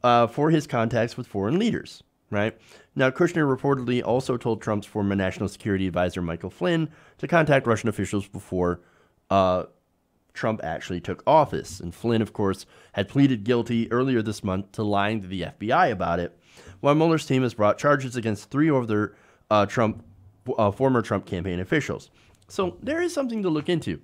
for his contacts with foreign leaders, right? Now, Kushner reportedly also told Trump's former national security advisor, Michael Flynn, to contact Russian officials before Trump actually took office. And Flynn, of course, had pleaded guilty earlier this month to lying to the FBI about it, while Mueller's team has brought charges against three other former Trump campaign officials. So there is something to look into,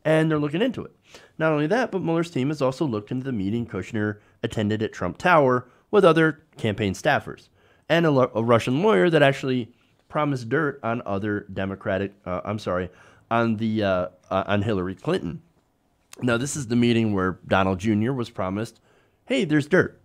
and they're looking into it. Not only that, but Mueller's team has also looked into the meeting Kushner attended at Trump Tower with other campaign staffers, and a Russian lawyer that actually promised dirt on other on Hillary Clinton. Now, this is the meeting where Donald Jr. was promised, hey, there's dirt.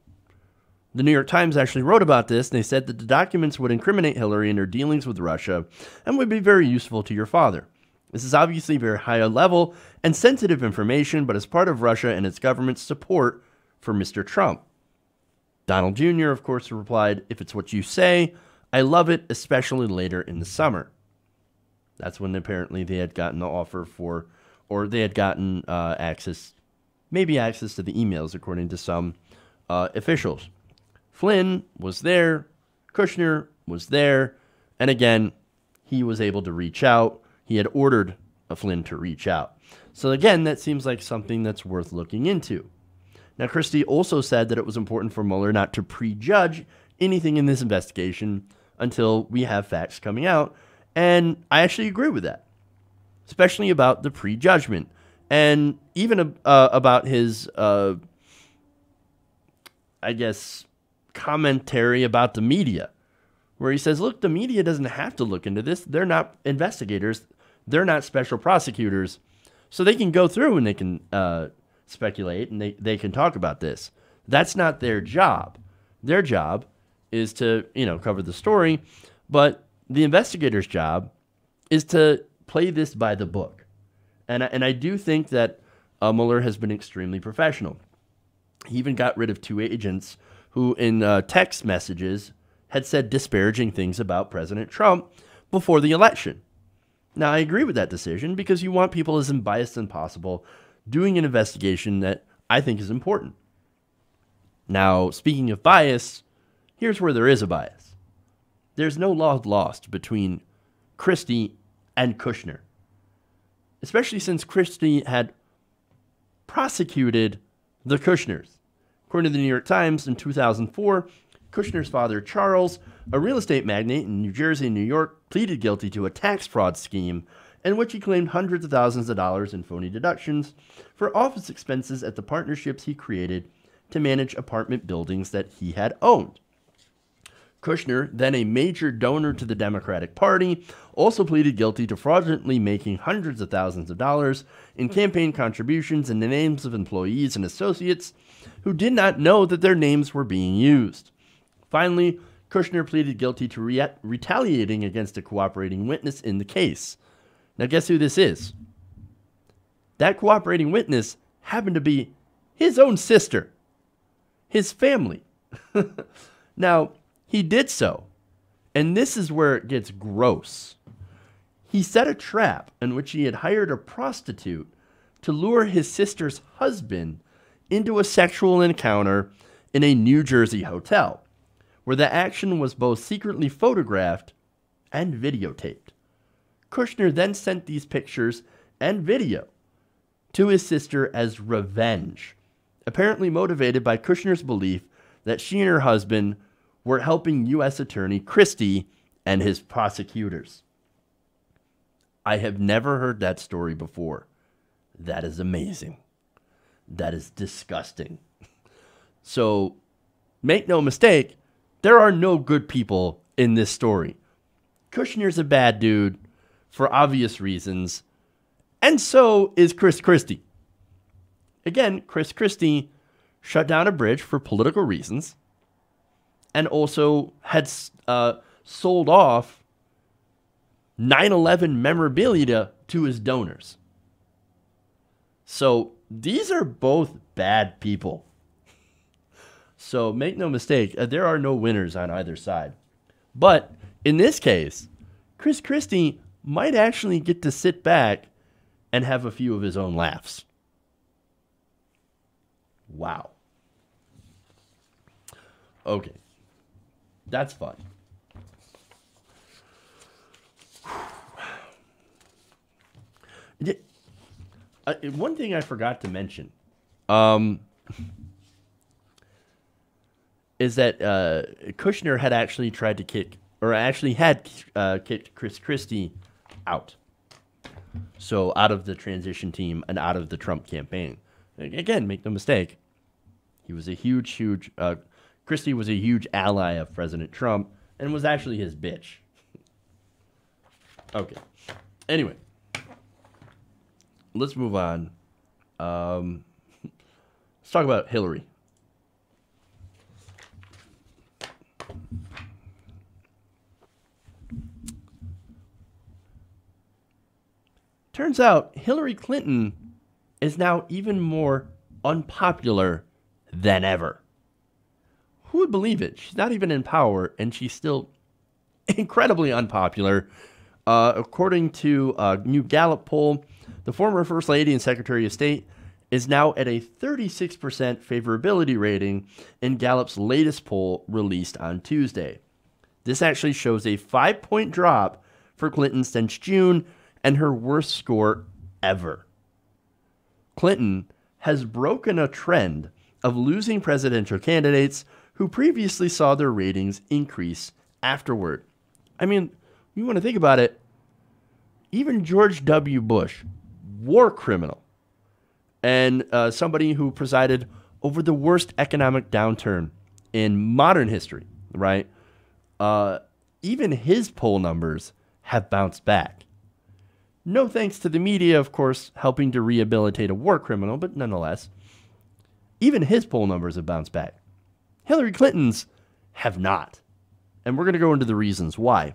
The New York Times actually wrote about this, and they said that the documents would incriminate Hillary in her dealings with Russia and would be very useful to your father. This is obviously very high level and sensitive information, but as part of Russia and its government's support for Mr. Trump. Donald Jr., of course, replied, if it's what you say, I love it, especially later in the summer. That's when apparently they had gotten the offer for, or they had gotten access to the emails, according to some officials. Flynn was there, Kushner was there, and again, he was able to reach out. He had ordered Flynn to reach out. So again, that seems like something that's worth looking into. Now, Christie also said that it was important for Mueller not to prejudge anything in this investigation until we have facts coming out, and I actually agree with that, especially about the prejudgment, and even about his, I guess, commentary about the media, where he says, look, the media doesn't have to look into this. They're not investigators. They're not special prosecutors. So they can go through and they can speculate and they can talk about this. That's not their job. Their job is to, cover the story. But the investigator's job is to play this by the book. And I do think that Mueller has been extremely professional. He even got rid of 2 agents who in text messages had said disparaging things about President Trump before the election. Now, I agree with that decision because you want people as unbiased as possible doing an investigation that I think is important. Now, speaking of bias, here's where there is a bias. There's no love lost between Christie and Kushner, especially since Christie had prosecuted the Kushners. According to the New York Times, in 2004, Kushner's father, Charles, a real estate magnate in New Jersey and New York, pleaded guilty to a tax fraud scheme in which he claimed hundreds of thousands of dollars in phony deductions for office expenses at the partnerships he created to manage apartment buildings that he had owned. Kushner, then a major donor to the Democratic Party, also pleaded guilty to fraudulently making hundreds of thousands of dollars in campaign contributions in the names of employees and associates who did not know that their names were being used. Finally, Kushner pleaded guilty to retaliating against a cooperating witness in the case. Now, guess who this is? That cooperating witness happened to be his own sister, his family. Now, he did so, and this is where it gets gross. He set a trap in which he had hired a prostitute to lure his sister's husband into a sexual encounter in a New Jersey hotel, where the action was both secretly photographed and videotaped. Kushner then sent these pictures and video to his sister as revenge, apparently motivated by Kushner's belief that she and her husband were helping U.S. Attorney Christie and his prosecutors. I have never heard that story before. That is amazing. That is disgusting. So, make no mistake, there are no good people in this story. Kushner's a bad dude for obvious reasons, and so is Chris Christie. Again, Chris Christie shut down a bridge for political reasons and also had sold off 9/11 memorabilia to his donors. So these are both bad people. So make no mistake, there are no winners on either side. But in this case, Chris Christie might actually get to sit back and have a few of his own laughs. Wow. Okay. That's fun. One thing I forgot to mention is that Kushner had actually tried to kicked Chris Christie out. So out of the transition team and out of the Trump campaign. Again, make no mistake, he was a huge, Christie was a huge ally of President Trump and was actually his bitch. Okay. Anyway, let's move on. Let's talk about Hillary. Turns out Hillary Clinton is now even more unpopular than ever. Who would believe it? She's not even in power, and she's still incredibly unpopular According to a new Gallup poll, the former First Lady and Secretary of State is now at a 36% favorability rating in Gallup's latest poll released on Tuesday. This actually shows a 5-point drop for Clinton since June and her worst score ever. Clinton has broken a trend of losing presidential candidates who previously saw their ratings increase afterward. I mean, you want to think about it, even George W. Bush, war criminal, and somebody who presided over the worst economic downturn in modern history, right? Even his poll numbers have bounced back. No thanks to the media, of course, helping to rehabilitate a war criminal, but nonetheless, even his poll numbers have bounced back. Hillary Clinton's have not. And we're going to go into the reasons why.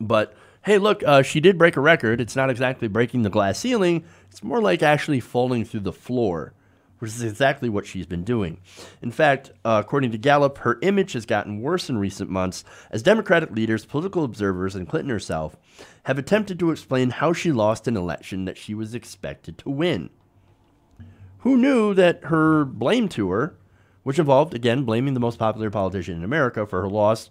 But hey, look, she did break a record. It's not exactly breaking the glass ceiling. It's more like actually falling through the floor, which is exactly what she's been doing. In fact, according to Gallup, her image has gotten worse in recent months as Democratic leaders, political observers, and Clinton herself have attempted to explain how she lost an election that she was expected to win. Who knew that her blame tour, which involved, again, blaming the most popular politician in America for her loss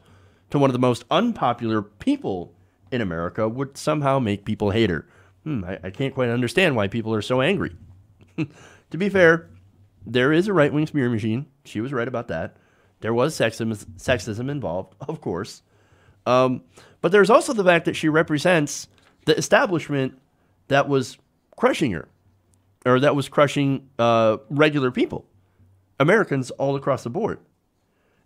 to one of the most unpopular people in America, would somehow make people hate her? I can't quite understand why people are so angry. To be fair, there is a right-wing smear machine. She was right about that. There was sexism involved, of course. But there's also the fact that she represents the establishment that was crushing her, or that was crushing regular people, Americans all across the board.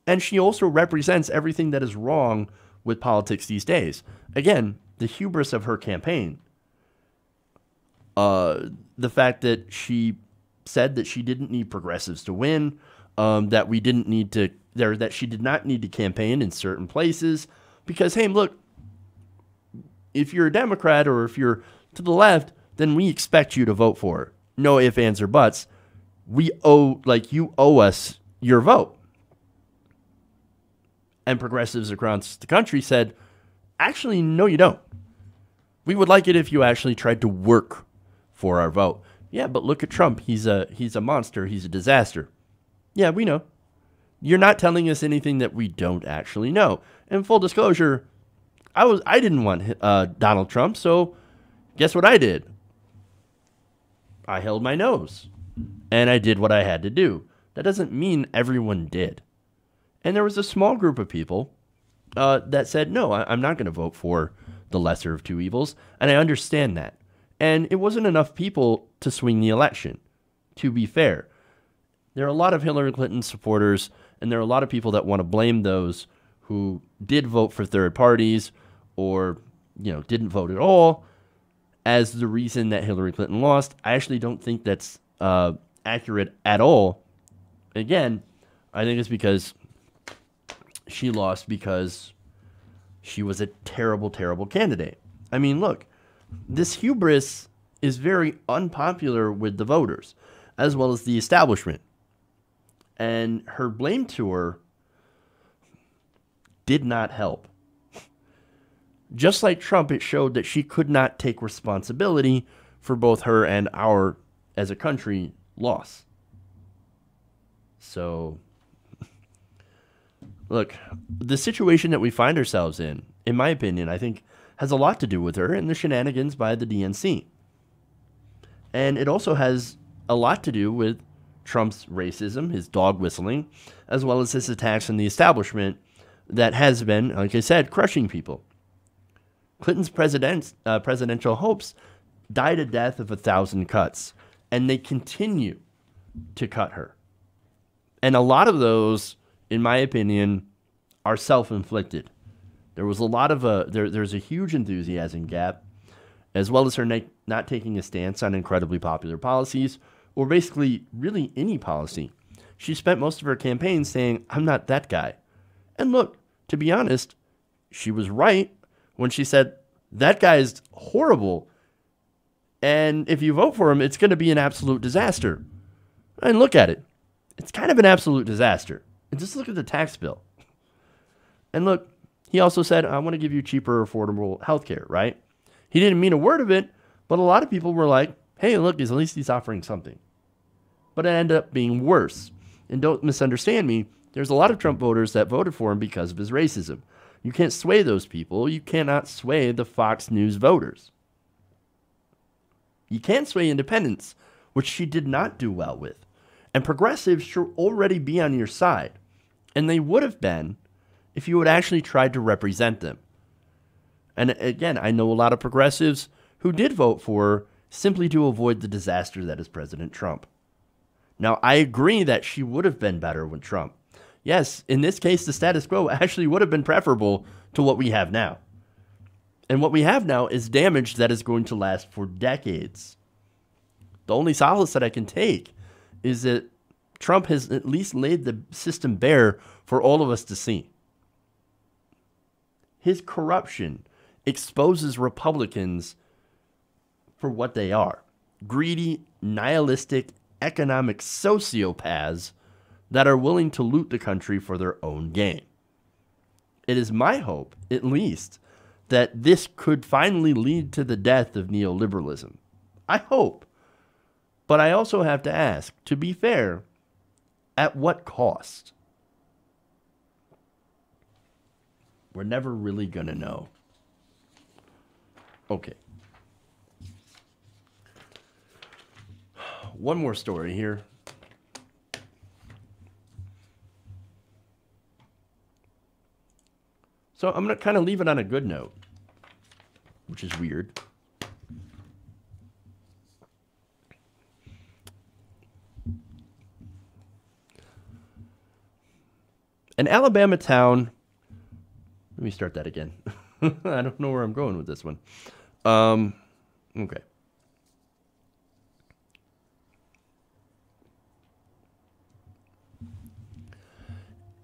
And she also represents everything that is wrong with politics these days. Again, the hubris of her campaign. The fact that she said that she didn't need progressives to win, that we didn't need to, that she did not need to campaign in certain places, because, hey, look, if you're a Democrat or if you're to the left, then we expect you to vote for her. No ifs, ands, or buts. You owe us your vote. And progressives across the country said, actually, no, you don't. We would like it if you actually tried to work for our vote. Yeah, but look at Trump. He's a monster. He's a disaster. Yeah, we know. You're not telling us anything that we don't actually know. And full disclosure, I didn't want Donald Trump, so guess what I did? I held my nose. And I did what I had to do. That doesn't mean everyone did. And there was a small group of people that said, no, I'm not going to vote for the lesser of two evils. And I understand that. And it wasn't enough people to swing the election, to be fair. There are a lot of Hillary Clinton supporters, and there are a lot of people that want to blame those who did vote for third parties or, didn't vote at all as the reason that Hillary Clinton lost. I actually don't think that's accurate at all. Again, I think it's because she lost because she was a terrible, terrible candidate. I mean, look, this hubris is very unpopular with the voters, as well as the establishment. And her blame tour did not help. Just like Trump, it showed that she could not take responsibility for both her and our, as a country, loss. So, look, the situation that we find ourselves in my opinion, I think has a lot to do with her and the shenanigans by the DNC. And it also has a lot to do with Trump's racism, his dog whistling, as well as his attacks on the establishment that has been, like I said, crushing people. Clinton's presidential hopes died a death of 1,000 cuts, and they continue to cut her. And a lot of those, in my opinion, are self-inflicted. There was a lot of there's a huge enthusiasm gap, as well as her not taking a stance on incredibly popular policies, or basically really any policy. She spent most of her campaign saying, I'm not that guy. And look, to be honest, she was right when she said, that guy is horrible, and if you vote for him, it's going to be an absolute disaster. And look at it. It's kind of an absolute disaster. And just look at the tax bill. And look, he also said, I want to give you cheaper, affordable healthcare, right? He didn't mean a word of it, but a lot of people were like, hey, look, at least he's offering something. But it ended up being worse. And don't misunderstand me, there's a lot of Trump voters that voted for him because of his racism. You can't sway those people. You cannot sway the Fox News voters. You can't sway independents, which she did not do well with. And progressives should already be on your side. And they would have been if you had actually tried to represent them. And again, I know a lot of progressives who did vote for her simply to avoid the disaster that is President Trump. Now, I agree that she would have been better with Trump. Yes, in this case, the status quo actually would have been preferable to what we have now. And what we have now is damage that is going to last for decades. The only solace that I can take is that Trump has at least laid the system bare for all of us to see. His corruption exposes Republicans for what they are. Greedy, nihilistic, economic sociopaths that are willing to loot the country for their own gain. It is my hope, at least, that this could finally lead to the death of neoliberalism. I hope. But I also have to ask, to be fair, at what cost? We're never really going to know. Okay. One more story here. So I'm going to kind of leave it on a good note, which is weird. An Alabama town. Let me start that again. I don't know where I'm going with this one. Okay.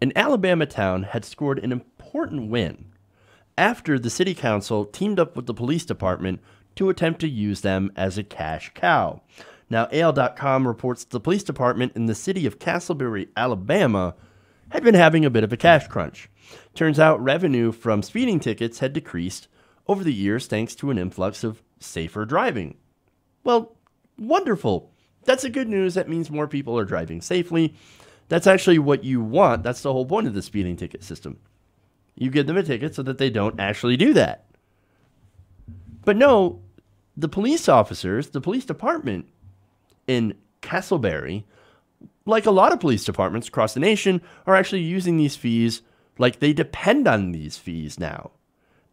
An Alabama town had scored an important win after the city council teamed up with the police department to attempt to use them as a cash cow. Now, AL.com reports the police department in the city of Castleberry, Alabama, had been having a bit of a cash crunch. Turns out revenue from speeding tickets had decreased over the years thanks to an influx of safer driving. Well, wonderful. That's the good news. That means more people are driving safely. That's actually what you want. That's the whole point of the speeding ticket system. You give them a ticket so that they don't actually do that. But no, the police officers, the police department in Castleberry, like a lot of police departments across the nation, are actually using these fees, like they depend on these fees now,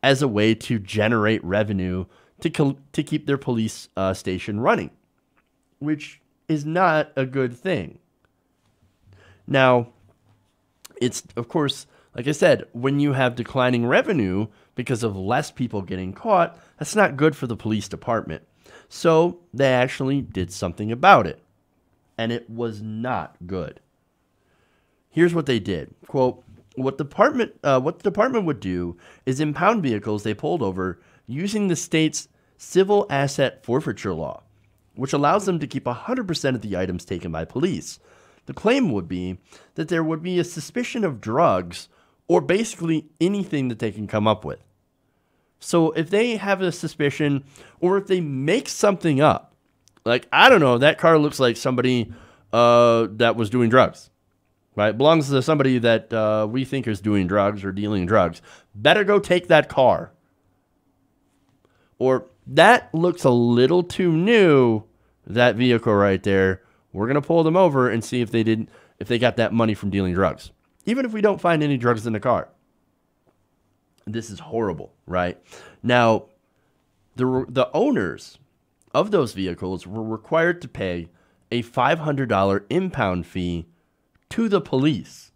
as a way to generate revenue to keep their police station running, which is not a good thing. Now, it's, of course, like I said, when you have declining revenue because of less people getting caught, that's not good for the police department. So they actually did something about it, and it was not good. Here's what they did. Quote, what the department would do is impound vehicles they pulled over using the state's civil asset forfeiture law, which allows them to keep 100% of the items taken by police. The claim would be that there would be a suspicion of drugs or basically anything that they can come up with. So if they have a suspicion or if they make something up, like, I don't know, that car looks like somebody that was doing drugs, right? Belongs to somebody that we think is doing drugs or dealing drugs. Better go take that car. Or that looks a little too new, that vehicle right there. We're going to pull them over and see if they got that money from dealing drugs. Even if we don't find any drugs in the car. This is horrible, right? Now, the owners of those vehicles were required to pay a $500 impound fee to the police.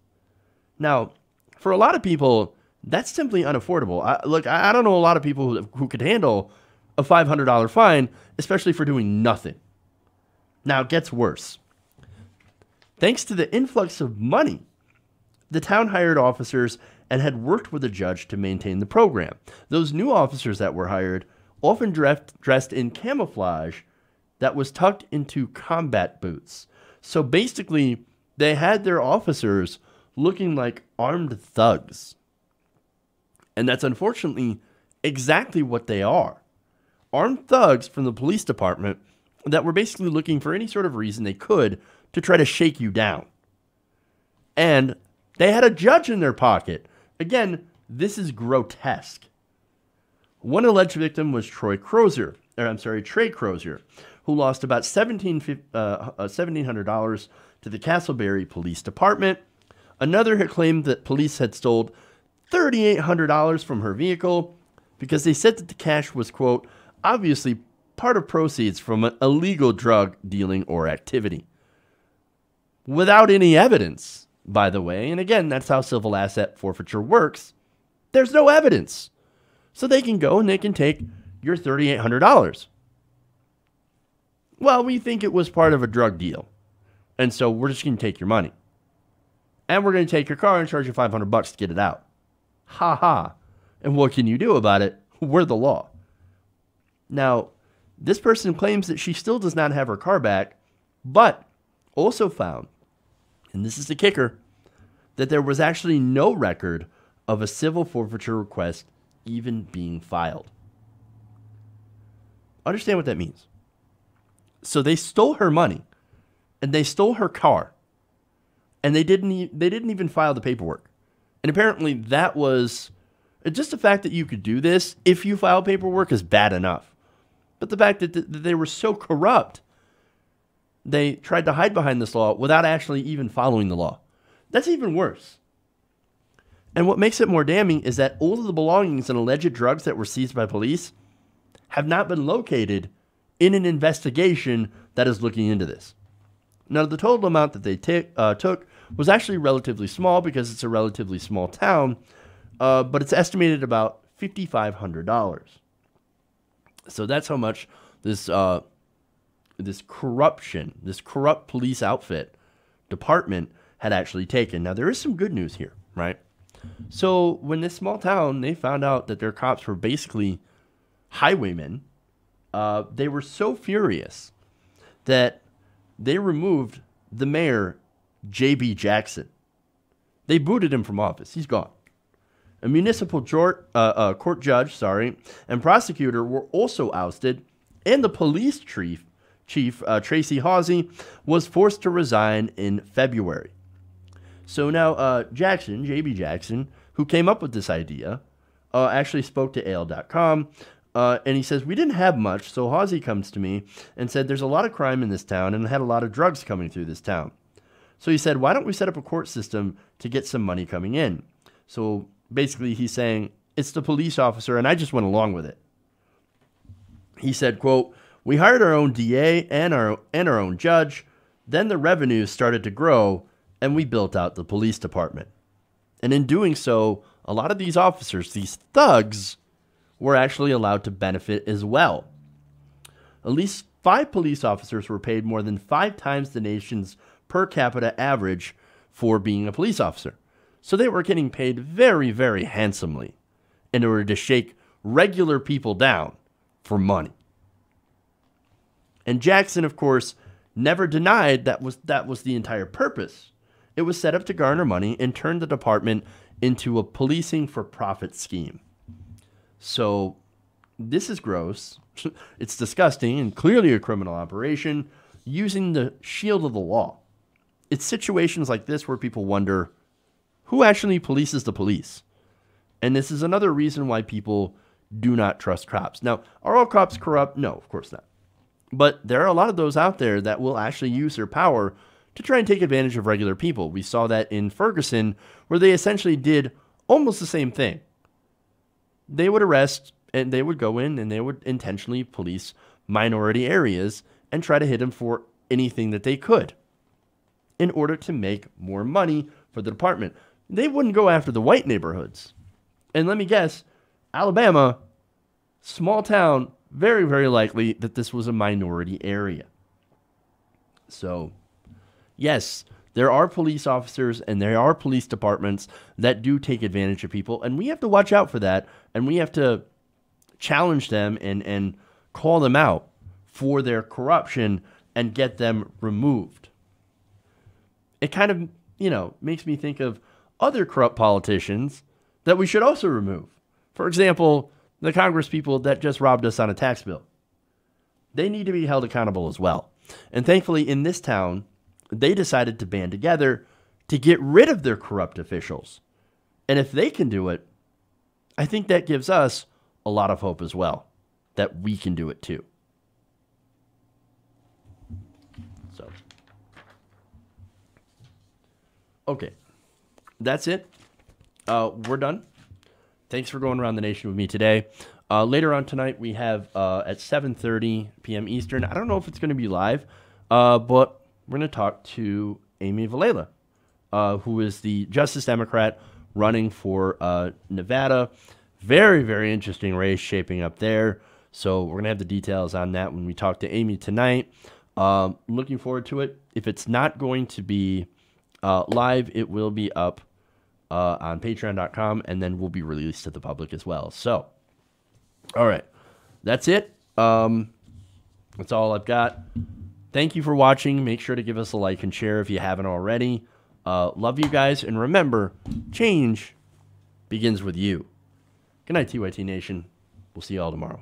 Now, for a lot of people, that's simply unaffordable. I don't know a lot of people who could handle a $500 fine, especially for doing nothing. Now, it gets worse. Thanks to the influx of money, the town hired officers and had worked with a judge to maintain the program. Those new officers that were hired often dressed in camouflage that was tucked into combat boots. So basically, they had their officers looking like armed thugs. And that's unfortunately exactly what they are. Armed thugs from the police department that were basically looking for any sort of reason they could to try to shake you down. And they had a judge in their pocket. Again, this is grotesque. One alleged victim was Trey Crozier, who lost about $1,700 to the Castleberry Police Department. Another had claimed that police had stolen $3,800 from her vehicle because they said that the cash was, quote, obviously part of proceeds from an illegal drug dealing or activity. Without any evidence, by the way, and again, that's how civil asset forfeiture works. There's no evidence. So they can go and they can take your $3,800. Well, we think it was part of a drug deal. And so we're just going to take your money. And we're going to take your car and charge you $500 to get it out. Ha ha. And what can you do about it? We're the law. Now, this person claims that she still does not have her car back, but also found, and this is the kicker, that there was actually no record of a civil forfeiture request even being filed. Understand what that means. So they stole her money, and they stole her car, and they didn't even file the paperwork. And apparently that was just the fact that you could do this if you file paperwork is bad enough. But the fact that they were so corrupt, they tried to hide behind this law without actually even following the law. That's even worse. And what makes it more damning is that all of the belongings and alleged drugs that were seized by police have not been located in an investigation that is looking into this. Now, the total amount that they took was actually relatively small because it's a relatively small town, but it's estimated about $5,500. So that's how much this corrupt police outfit department had actually taken. Now, there is some good news here, right? So when this small town, they found out that their cops were basically highwaymen, they were so furious that they removed the mayor, J.B. Jackson. They booted him from office. He's gone. A municipal court judge, and prosecutor were also ousted, and the police chief, Tracy Hawsey, was forced to resign in February. So now J.B. Jackson, who came up with this idea, actually spoke to AL.com, and he says, we didn't have much, so Hawsey comes to me and said, there's a lot of crime in this town, and had a lot of drugs coming through this town. So he said, why don't we set up a court system to get some money coming in? So basically he's saying, it's the police officer, and I just went along with it. He said, quote, we hired our own DA and our own judge, then the revenues started to grow, and we built out the police department. And in doing so, a lot of these officers, these thugs, were actually allowed to benefit as well. At least 5 police officers were paid more than 5 times the nation's per capita average for being a police officer. So they were getting paid very, very handsomely in order to shake regular people down for money. And Jackson, of course, never denied that was the entire purpose. It was set up to garner money and turn the department into a policing for profit scheme. So this is gross. It's disgusting and clearly a criminal operation using the shield of the law. It's situations like this where people wonder, who actually polices the police? And this is another reason why people do not trust cops. Now, are all cops corrupt? No, of course not. But there are a lot of those out there that will actually use their power to try and take advantage of regular people. We saw that in Ferguson, where they essentially did almost the same thing. They would arrest and they would go in and they would intentionally police minority areas and try to hit them for anything that they could in order to make more money for the department. They wouldn't go after the white neighborhoods. And let me guess, Alabama, small town, very, very likely that this was a minority area. So, yes, there are police officers and there are police departments that do take advantage of people, and we have to watch out for that, and we have to challenge them and call them out for their corruption and get them removed. It kind of, makes me think of other corrupt politicians that we should also remove. For example, the Congress people that just robbed us on a tax bill. They need to be held accountable as well. And thankfully, in this town, they decided to band together to get rid of their corrupt officials. And if they can do it, I think that gives us a lot of hope as well, that we can do it too. So, okay, that's it. We're done. Thanks for going around the nation with me today. Later on tonight, we have at 7:30 p.m. Eastern. I don't know if it's going to be live, but we're going to talk to Amy Vilela, who is the Justice Democrat running for Nevada. Very, very interesting race shaping up there. So we're going to have the details on that when we talk to Amy tonight. Looking forward to it. If it's not going to be live, it will be up on patreon.com, and then will be released to the public as well. So, all right, that's it. That's all I've got. Thank you for watching. Make sure to give us a like and share if you haven't already. Love you guys, and remember, change begins with you. Good night, TYT Nation. We'll see you all tomorrow.